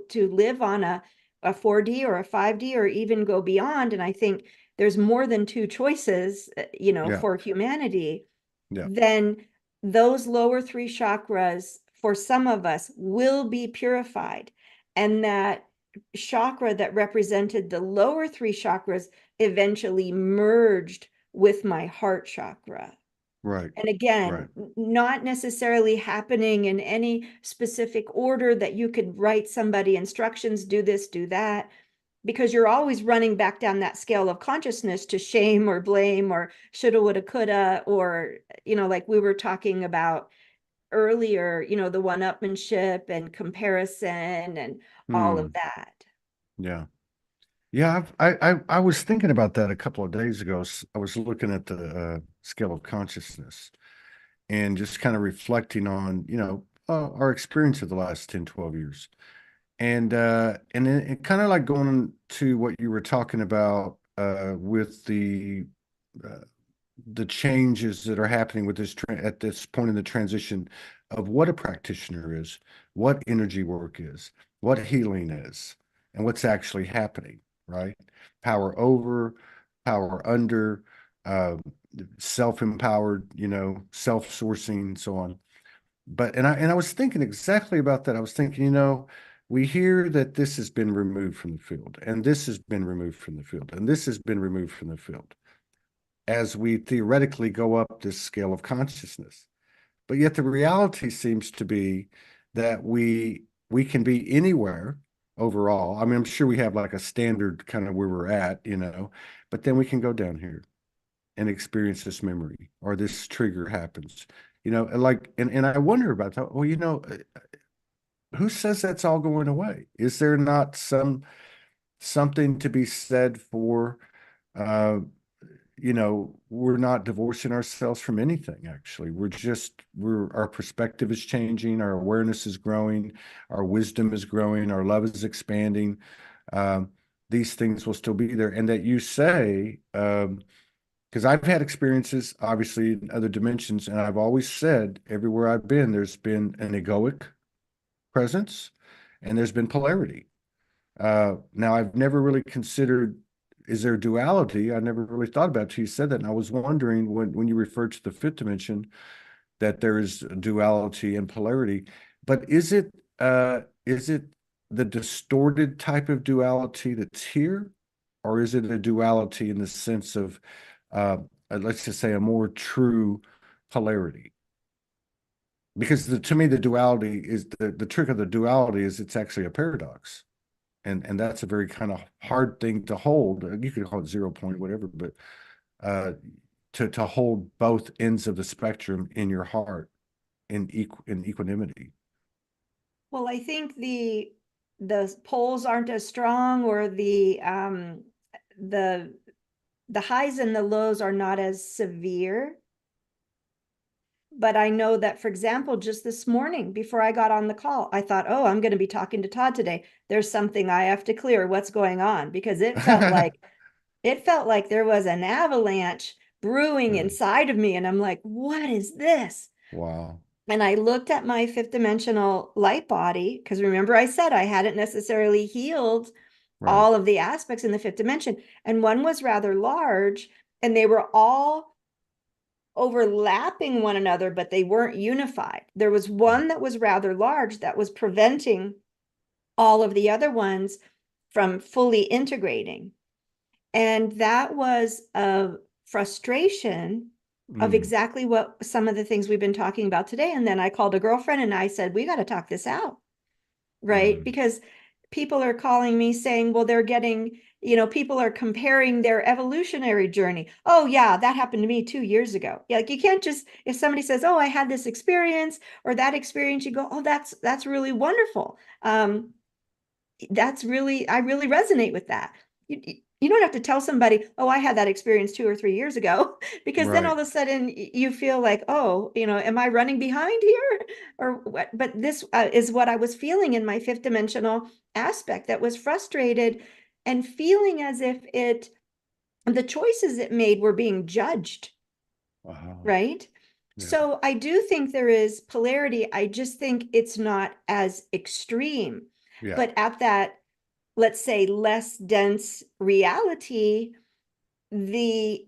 to live on a 4D or a 5D or even go beyond, and I think there's more than two choices Yeah. for humanity, Yeah. then those lower three chakras for some of us will be purified. And that chakra that represented the lower three chakras eventually merged with my heart chakra. Right. And again, Right. not necessarily happening in any specific order that you could write somebody instructions, do this, do that, because you're always running back down that scale of consciousness to shame or blame or shoulda, woulda, coulda, or, like we were talking about earlier, the one-upmanship and comparison and all of Hmm. that. Yeah. Yeah. I was thinking about that a couple of days ago. I was looking at the scale of consciousness and just kind of reflecting on, our experience of the last 10, 12 years. And it kind of like going to what you were talking about with uh, the changes that are happening with at this point in the transition of what a practitioner is, what energy work is, what healing is, and what's actually happening, right? Power over, power under, uh, self-empowered, self-sourcing, so on. And I was thinking exactly about that. I was thinking, we hear that this has been removed from the field, and this has been removed from the field, and this has been removed from the field as we theoretically go up this scale of consciousness. But yet the reality seems to be that we can be anywhere overall. I mean, I'm sure we have like a standard kind of where we're at, but then we can go down here and experience this memory or this trigger happens. And I wonder about that. Well, who says that's all going away? Is there not something to be said for uh we're not divorcing ourselves from anything, actually. Our perspective is changing, our awareness is growing, our wisdom is growing, our love is expanding. Um, these things will still be there. And that you say, because I've had experiences, obviously, in other dimensions, and I've always said everywhere I've been, there's been an egoic presence and there's been polarity. Now, I've never really considered, is there duality? I never really thought about it till you said that. And I was wondering when you referred to the fifth dimension that there is duality and polarity, but is it the distorted type of duality that's here, or is it a duality in the sense of uh, let's just say a more true polarity? Because to me, the duality is the trick of the duality is it's actually a paradox. And that's a very kind of hard thing to hold. You could call it 0 point, whatever, but uh, to hold both ends of the spectrum in your heart in equanimity. Well, I think the poles aren't as strong, or the highs and the lows are not as severe. But I know that, for example, just this morning before I got on the call, I thought, oh, I'm going to be talking to Todd today. There's something I have to clear. What's going on? Because it felt like there was an avalanche brewing Really? inside of me. And I'm like, what is this? Wow. And I looked at my fifth dimensional light body, because remember I said I hadn't necessarily healed Right. all of the aspects in the fifth dimension. And one was rather large, and they were all overlapping one another, but they weren't unified. There was Right. one that was rather large that was preventing all of the other ones from fully integrating. And that was a frustration of Mm. exactly what some of the things we've been talking about today. And then I called a girlfriend and I said, we got to talk this out, right? Mm. Because people are calling me saying, well, they're getting, people are comparing their evolutionary journey. Oh, yeah, that happened to me 2 years ago. Yeah, like you can't just, if somebody says, oh, I had this experience or that experience, you go, oh, that's really wonderful. I really resonate with that. You don't have to tell somebody, oh, I had that experience 2 or 3 years ago, because then all Right. of a sudden you feel like, oh, am I running behind here or what? But this is what I was feeling in my fifth dimensional aspect, that was frustrated and feeling as if the choices it made were being judged, Wow. right? Yeah. So I do think there is polarity. I just think it's not as extreme. Yeah. But at that, let's say, less dense reality, the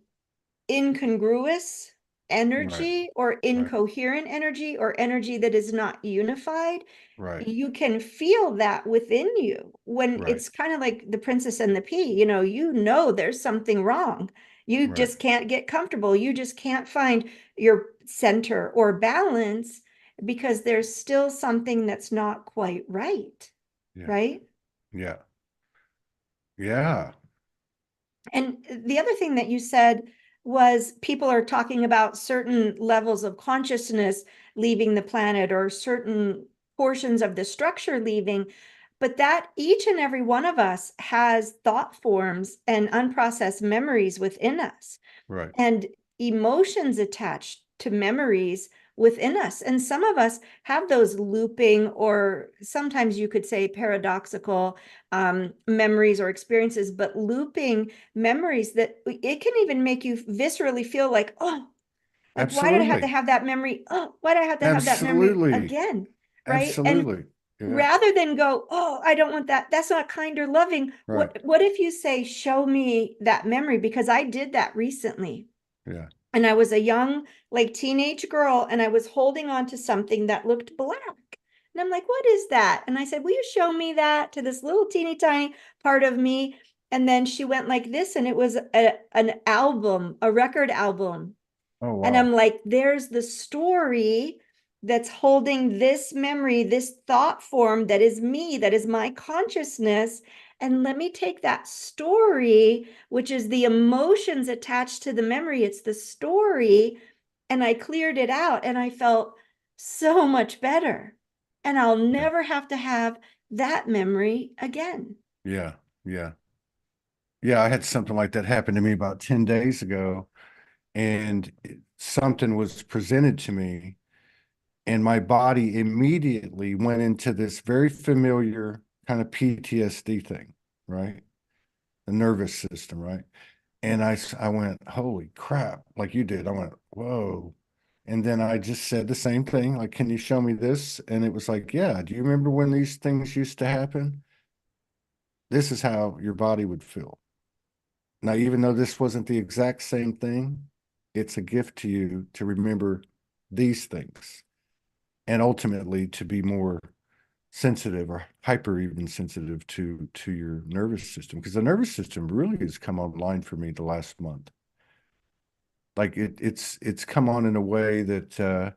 incongruous Right. energy or Right. incoherent energy or energy that is not unified, Right. you can feel that within you when Right. it's kind of like the princess and the pea. There's something wrong. You Right. just can't get comfortable. You just can't find your center or balance because there's still something that's not quite right. Yeah. Right. Yeah. Yeah. And the other thing that you said was people are talking about certain levels of consciousness leaving the planet or certain portions of the structure leaving, but that each and every one of us has thought forms and unprocessed memories within us Right. and emotions attached to memories within us. And some of us have those looping, or sometimes you could say paradoxical memories or experiences, but looping memories that it can even make you viscerally feel like, why did I have to Absolutely. have that memory? Oh, why did I have to have that memory Absolutely. again? Right. And Absolutely. Yeah. rather than go, oh, I don't want that. That's not kind or loving. Right. What if you say, show me that memory? Because I did that recently. Yeah. And I was a young, like teenage girl, and I was holding on to something that looked black. And I'm like, what is that? And I said, will you show me that, to this little teeny tiny part of me? And then she went like this, and it was an album, a record album. Oh, And I'm wow. like, there's the story that's holding this memory, this thought form that is me, that is my consciousness. And let me take that story, which is the emotions attached to the memory, it's the story. And I cleared it out and I felt so much better. And I'll Yeah. never have to have that memory again. Yeah. Yeah. Yeah. I had something like that happen to me about 10 days ago, and something was presented to me, and my body immediately went into this very familiar kind of PTSD thing, right? The nervous system, right? And I went, holy crap, like you did. I went, whoa. And then I just said the same thing, like, can you show me this? And it was like, yeah, do you remember when these things used to happen? This is how your body would feel. Now, even though this wasn't the exact same thing, it's a gift to you to remember these things and ultimately to be more sensitive or hyper even sensitive to your nervous system, because the nervous system really has come online for me the last month. Like it's come on in a way that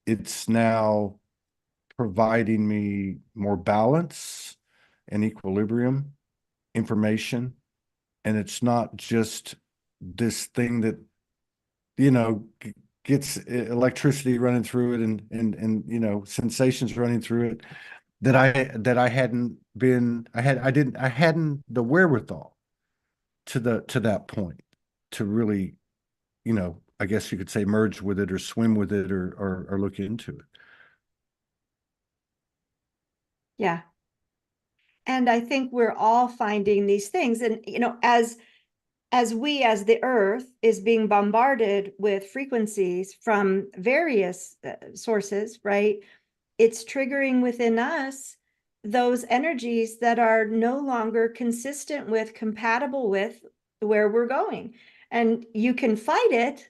it's now providing me more balance and equilibrium, information, and it's not just this thing that you know gets electricity running through it and sensations running through it that I hadn't been I hadn't the wherewithal to that point to really I guess you could say, merge with it or swim with it or look into it. Yeah. And I think we're all finding these things. And, as the earth is being bombarded with frequencies from various sources, right? It's triggering within us those energies that are no longer consistent with, compatible with where we're going. And you can fight it,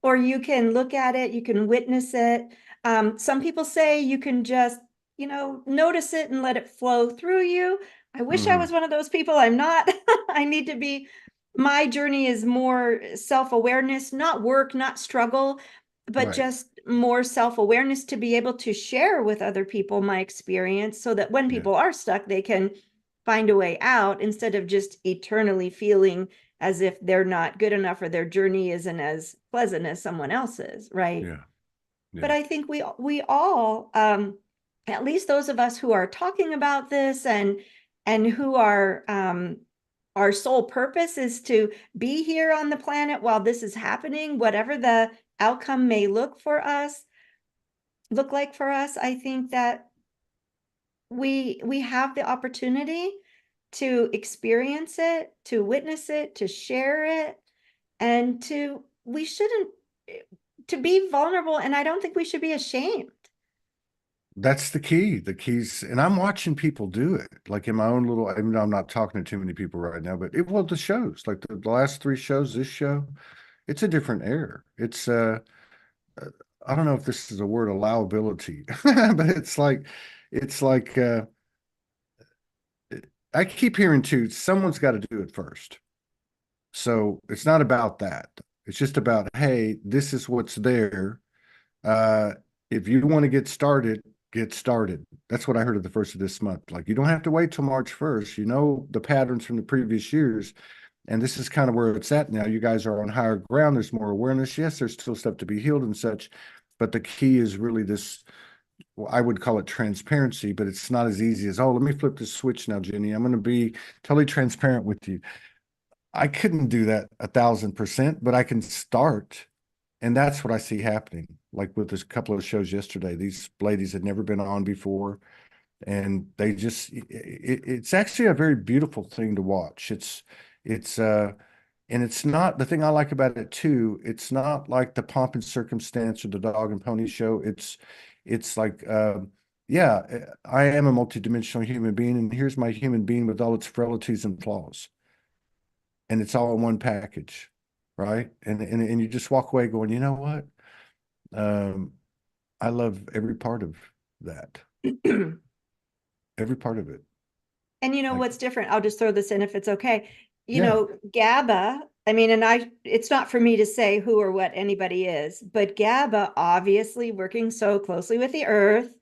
or you can look at it, you can witness it. Some people say you can just, notice it and let it flow through you. I wish I was one of those people. I'm not. I need to be. My journey is more self-awareness, not work, not struggle, but Right. just more self-awareness to be able to share with other people my experience so that when Yeah. people are stuck, they can find a way out instead of just eternally feeling as if they're not good enough or their journey isn't as pleasant as someone else's, right? Yeah. But Yeah. I think we all, at least those of us who are talking about this and who are our sole purpose is to be here on the planet while this is happening, whatever the outcome may look like for us. I think that we have the opportunity to experience it, to witness it, to share it, and we shouldn't, to be vulnerable. And I don't think we should be ashamed. That's the key. The keys, and I'm watching people do it. Like in my own little, I mean, I'm not talking to too many people right now, but well, the shows, like the last three shows, this show, it's a different air. It's uh, I don't know if this is a word, allowability, but it's like I keep hearing too, someone's got to do it first. So it's not about that. It's just about, hey, this is what's there. Uh, if you want to get started, get started. That's what I heard at the first of this month. Like, you don't have to wait till March 1st. You know the patterns from the previous years, and this is kind of where it's at now. You guys are on higher ground. There's more awareness. Yes, there's still stuff to be healed and such, but the key is really this. Well, I would call it transparency, but it's not as easy as, oh, let me flip this switch now, Jenny. I'm going to be totally transparent with you. I couldn't do that 1,000%, but I can start. And that's what I see happening. Like with this couple of shows yesterday, these ladies had never been on before. And they just, it's actually a very beautiful thing to watch. It's, and it's not the thing I like about it too. It's not like the pomp and circumstance or the dog and pony show. It's like, yeah, I am a multidimensional human being, and here's my human being with all its frailties and flaws, and it's all in one package, right? And you just walk away going, you know what? Um, I love every part of that, And every part of it. you know Like, what's different? I'll just throw this in if it's okay. yeah, GABA, I mean, it's not for me to say who or what anybody is, but GABA obviously working so closely with the earth,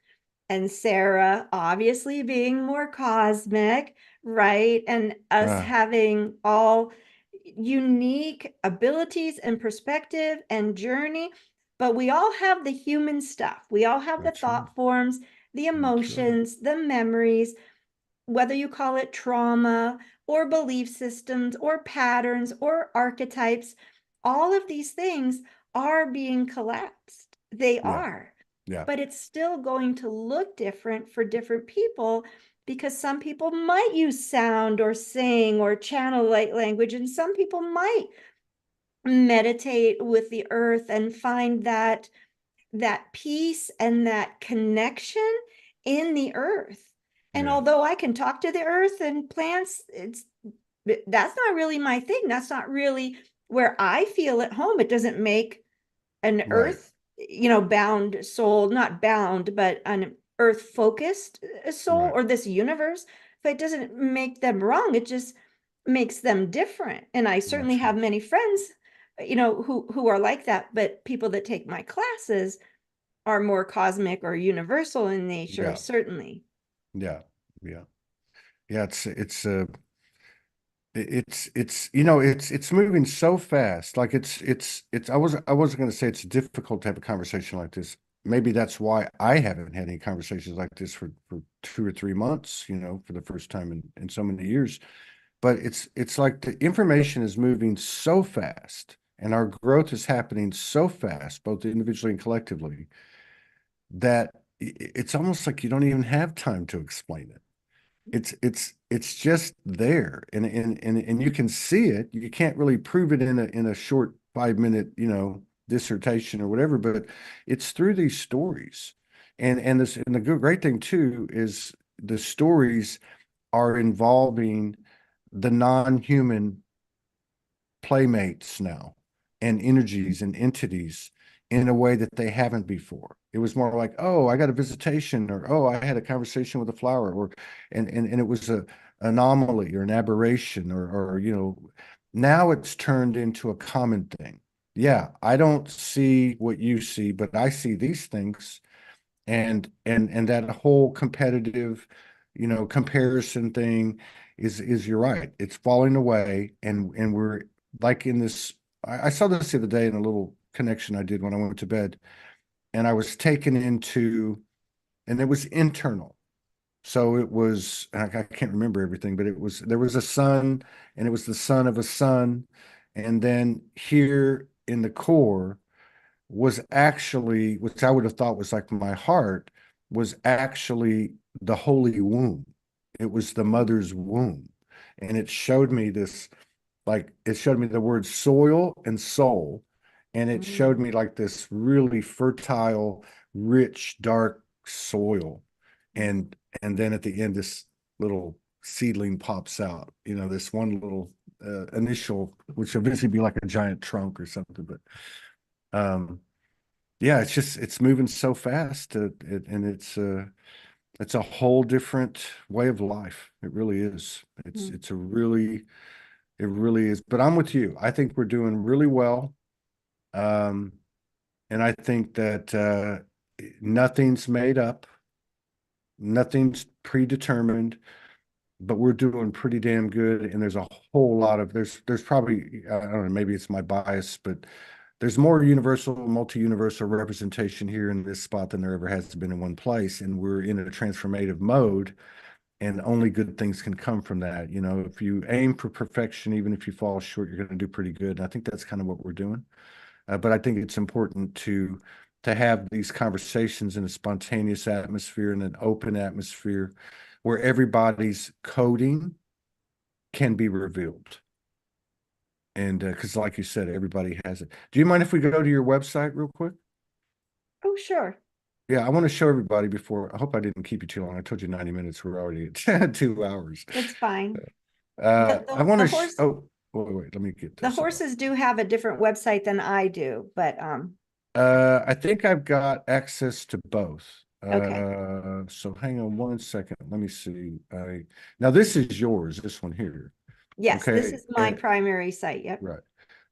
and Sarah obviously being more cosmic, right? And us ah, having all unique abilities and perspective and journey, but we all have the human stuff. We all have the that's right. thought forms, the That's right. emotions, the memories, whether you call it trauma or belief systems or patterns or archetypes, all of these things are being collapsed. They Yeah, are, yeah, but it's still going to look different for different people because some people might use sound or sing or channel light language, and some people might meditate with the earth and find that peace and that connection in the earth. And yeah, although I can talk to the earth and plants, that's not really my thing. That's not really where I feel at home. It doesn't make an right, earth, bound soul, not bound, but an earth focused soul right. or this universe. But it doesn't make them wrong. It just makes them different. And I certainly That's have right. many friends, who are like that. But people that take my classes are more cosmic or universal in nature, Yeah, certainly. yeah, yeah, yeah. It's moving so fast. Like it's. I wasn't going to say it's difficult to have a conversation like this. Maybe that's why I haven't had any conversations like this for 2 or 3 months. For the first time in so many years. But it's like the information is moving so fast, And our growth is happening so fast, both individually and collectively, that it's almost like you don't even have time to explain it. It's just there, and you can see it. You can't really prove it in a short 5 minute, dissertation or whatever, but it's through these stories. And the great thing too is the stories are involving the non-human playmates now, and energies and entities in a way that they haven't before. It was more like, oh, I got a visitation, or oh, I had a conversation with a flower, or and it was a anomaly or an aberration, or now it's turned into a common thing. Yeah, I don't see what you see, but I see these things, and that whole competitive, comparison thing is you're right. It's falling away, and we're like in this. I saw this the other day in a little connection I did when I went to bed, and I was taken into, and it was internal. So it was, I can't remember everything, but there was a sun, and it was the son of a son. And then here in the core was actually, which I would have thought was like my heart, was actually the holy womb. It was the mother's womb. And it showed me this, like, it showed me the word soil and soul. And it showed Mm. me like this really fertile, rich, dark soil. And then at the end, this little seedling pops out, this one little initial, which will eventually be like a giant trunk or something. But um, yeah, it's moving so fast, and it's a whole different way of life. It really is. Mm. It really is. But I'm with you. I think we're doing really well. Um, and I think that nothing's made up, nothing's predetermined, but we're doing pretty damn good. And there's a whole lot of there's probably, I don't know, maybe it's my bias, but there's more universal, multi-universal representation here in this spot than there ever has been in one place. And we're in a transformative mode, and only good things can come from that. If you aim for perfection, even if you fall short, you're going to do pretty good. And I think that's kind of what we're doing. But I think it's important to have these conversations in a spontaneous atmosphere and an open atmosphere where everybody's coding can be revealed. And because, like you said, everybody has it. Do you mind if we go to your website real quick? Oh, sure. Yeah, I want to show everybody before. I hope I didn't keep you too long. I told you 90 minutes. We're already at 2 hours. It's fine. I want to. Oh, wait. Let me get The this up. horses do have a different website than I do, but I think I've got access to both. okay. So hang on one second. Let me see. Now this is yours. This one here. Yes, this Okay. is my primary site. Yep. Right.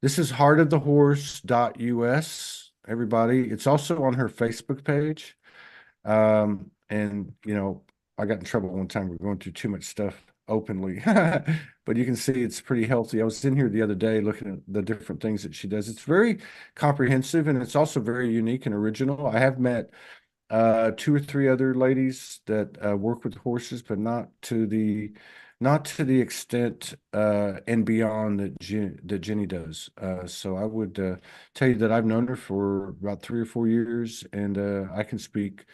This is heartofthehorse.us, everybody. It's also on her Facebook page. And I got in trouble one time. We're going through too much stuff openly, but you can see it's pretty healthy. I was in here the other day looking at the different things that she does. It's very comprehensive, and it's also very unique and original. I have met two or three other ladies that work with horses, but not to the extent and beyond that Ginny does. So I would tell you that I've known her for about 3 or 4 years, and I can speak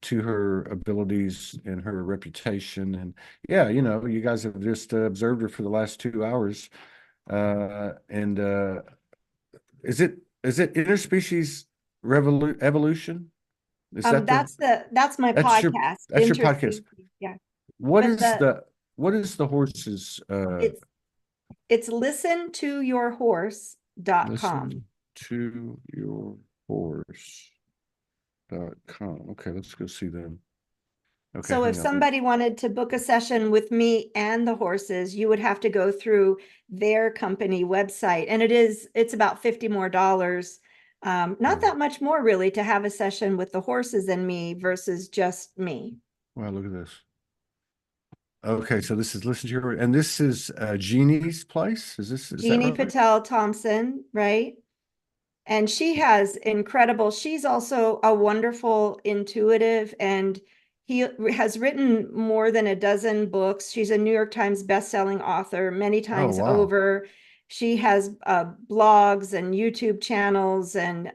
to her abilities and her reputation. And yeah, you guys have just observed her for the last 2 hours. And is it interspecies evolution? Is that the That's my that's your podcast, that's your podcast? interspecies. Yeah. What But is the what is the horse's it's it's listentoyourhorse.com. listen to your horse.com? Okay, let's go see them. Okay, So if hang on. somebody wanted to book a session with me and the horses, you would have to go through their company website. And it's about $50 more. Not that much more really to have a session with the horses and me versus just me. Wow, look at this. Okay, so this is listen to your, and this is Jeannie's place. Is that Jeannie right? Patel Thompson, right? And she's also a wonderful intuitive, and he has written more than a dozen books. She's a New York Times bestselling author many Oh, times wow. over. She has blogs and YouTube channels, and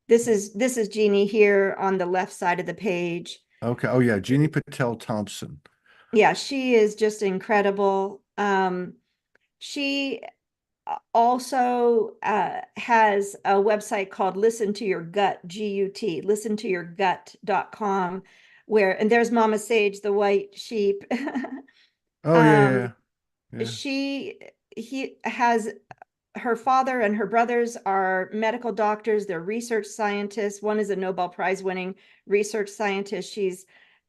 this is Jeannie here on the left side of the page. Okay. Oh yeah, Jeannie Patel Thompson. Yeah, she is just incredible. She also has a website called Listen to Your Gut, Gut, listentoyourgut.com, where, and there's Mama Sage, the white sheep. Oh yeah, um, yeah, yeah. he has, her father and her brothers are medical doctors. They're research scientists. One is a Nobel Prize winning research scientist. She's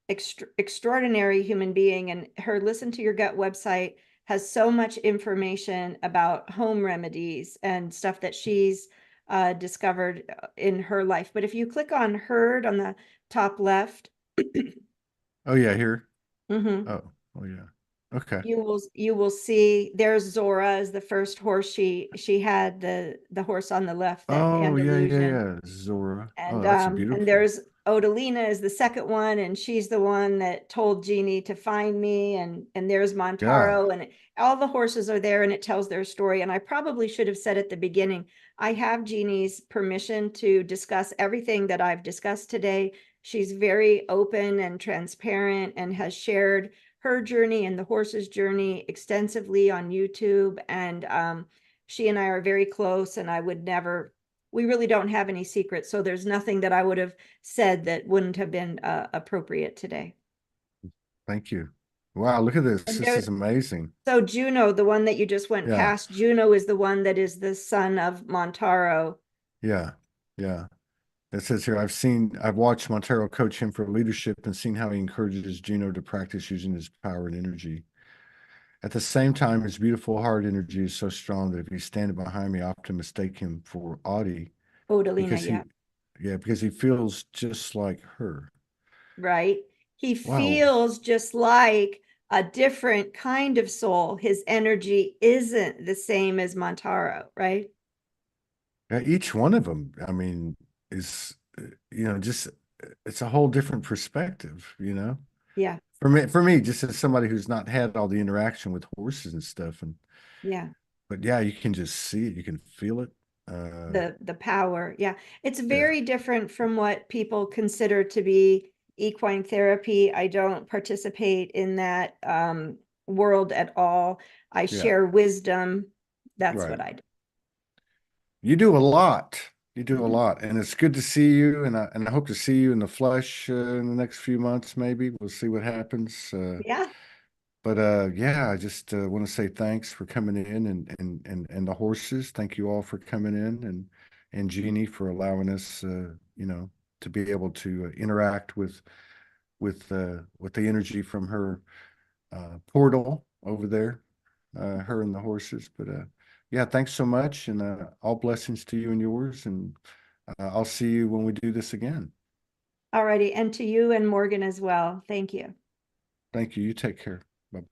extraordinary human being, and her Listen to Your Gut website has so much information about home remedies and stuff that she's discovered in her life. But if you click on Herd on the top left, Oh yeah, here. mhm, Oh, oh yeah. Okay. you will see there's Zora as the first horse she had, the horse on the left, that Oh yeah, yeah, Andalusian. yeah. Zora. Oh, that's And beautiful. there's Odalina is the second one, and she's the one that told Jeannie to find me. And there's Yeah. Montaro, and all the horses are there, and it tells their story. And I probably should have said at the beginning, I have Jeannie's permission to discuss everything that I've discussed today. She's very open and transparent and has shared her journey and the horse's journey extensively on YouTube. And she and I are very close, and I would never, we really don't have any secrets. So there's nothing that I would have said that wouldn't have been appropriate today. Thank you. Wow, look at this. And This is there, amazing. so Juno, the one that you just went Yeah. past, Juno is the one that is the son of Montaro. Yeah. Yeah. It says here, I've watched Montero coach him for leadership and seen how he encourages Gino to practice using his power and energy. At the same time, his beautiful heart energy is so strong that if he's standing behind me, I often mistake him for Audie Odalina, because yeah, because he feels just like her. right. He Wow. feels just like a different kind of soul. His energy isn't the same as Montaro, right? Yeah, each one of them, I mean, is, just it's a whole different perspective, you know? Yeah, For me, just as somebody who's not had all the interaction with horses and stuff, yeah. but yeah, you can just see it, you can feel it. Uh, The power. Yeah. It's yeah, very different from what people consider to be equine therapy. I don't participate in that world at all. I yeah, share wisdom. That's right. what I do. You do a lot. You do a Mhm. lot, and it's good to see you. And I hope to see you in the flesh in the next few months. Maybe we'll see what happens. Yeah. But yeah, I just want to say thanks for coming in, and the horses. Thank you all for coming in, and Jeannie for allowing us, to be able to interact with the energy from her portal over there, her and the horses. But yeah, thanks so much, and all blessings to you and yours. And I'll see you when we do this again. Alrighty. And to you and Morgan as well. Thank you. Thank you. You take care. Bye bye.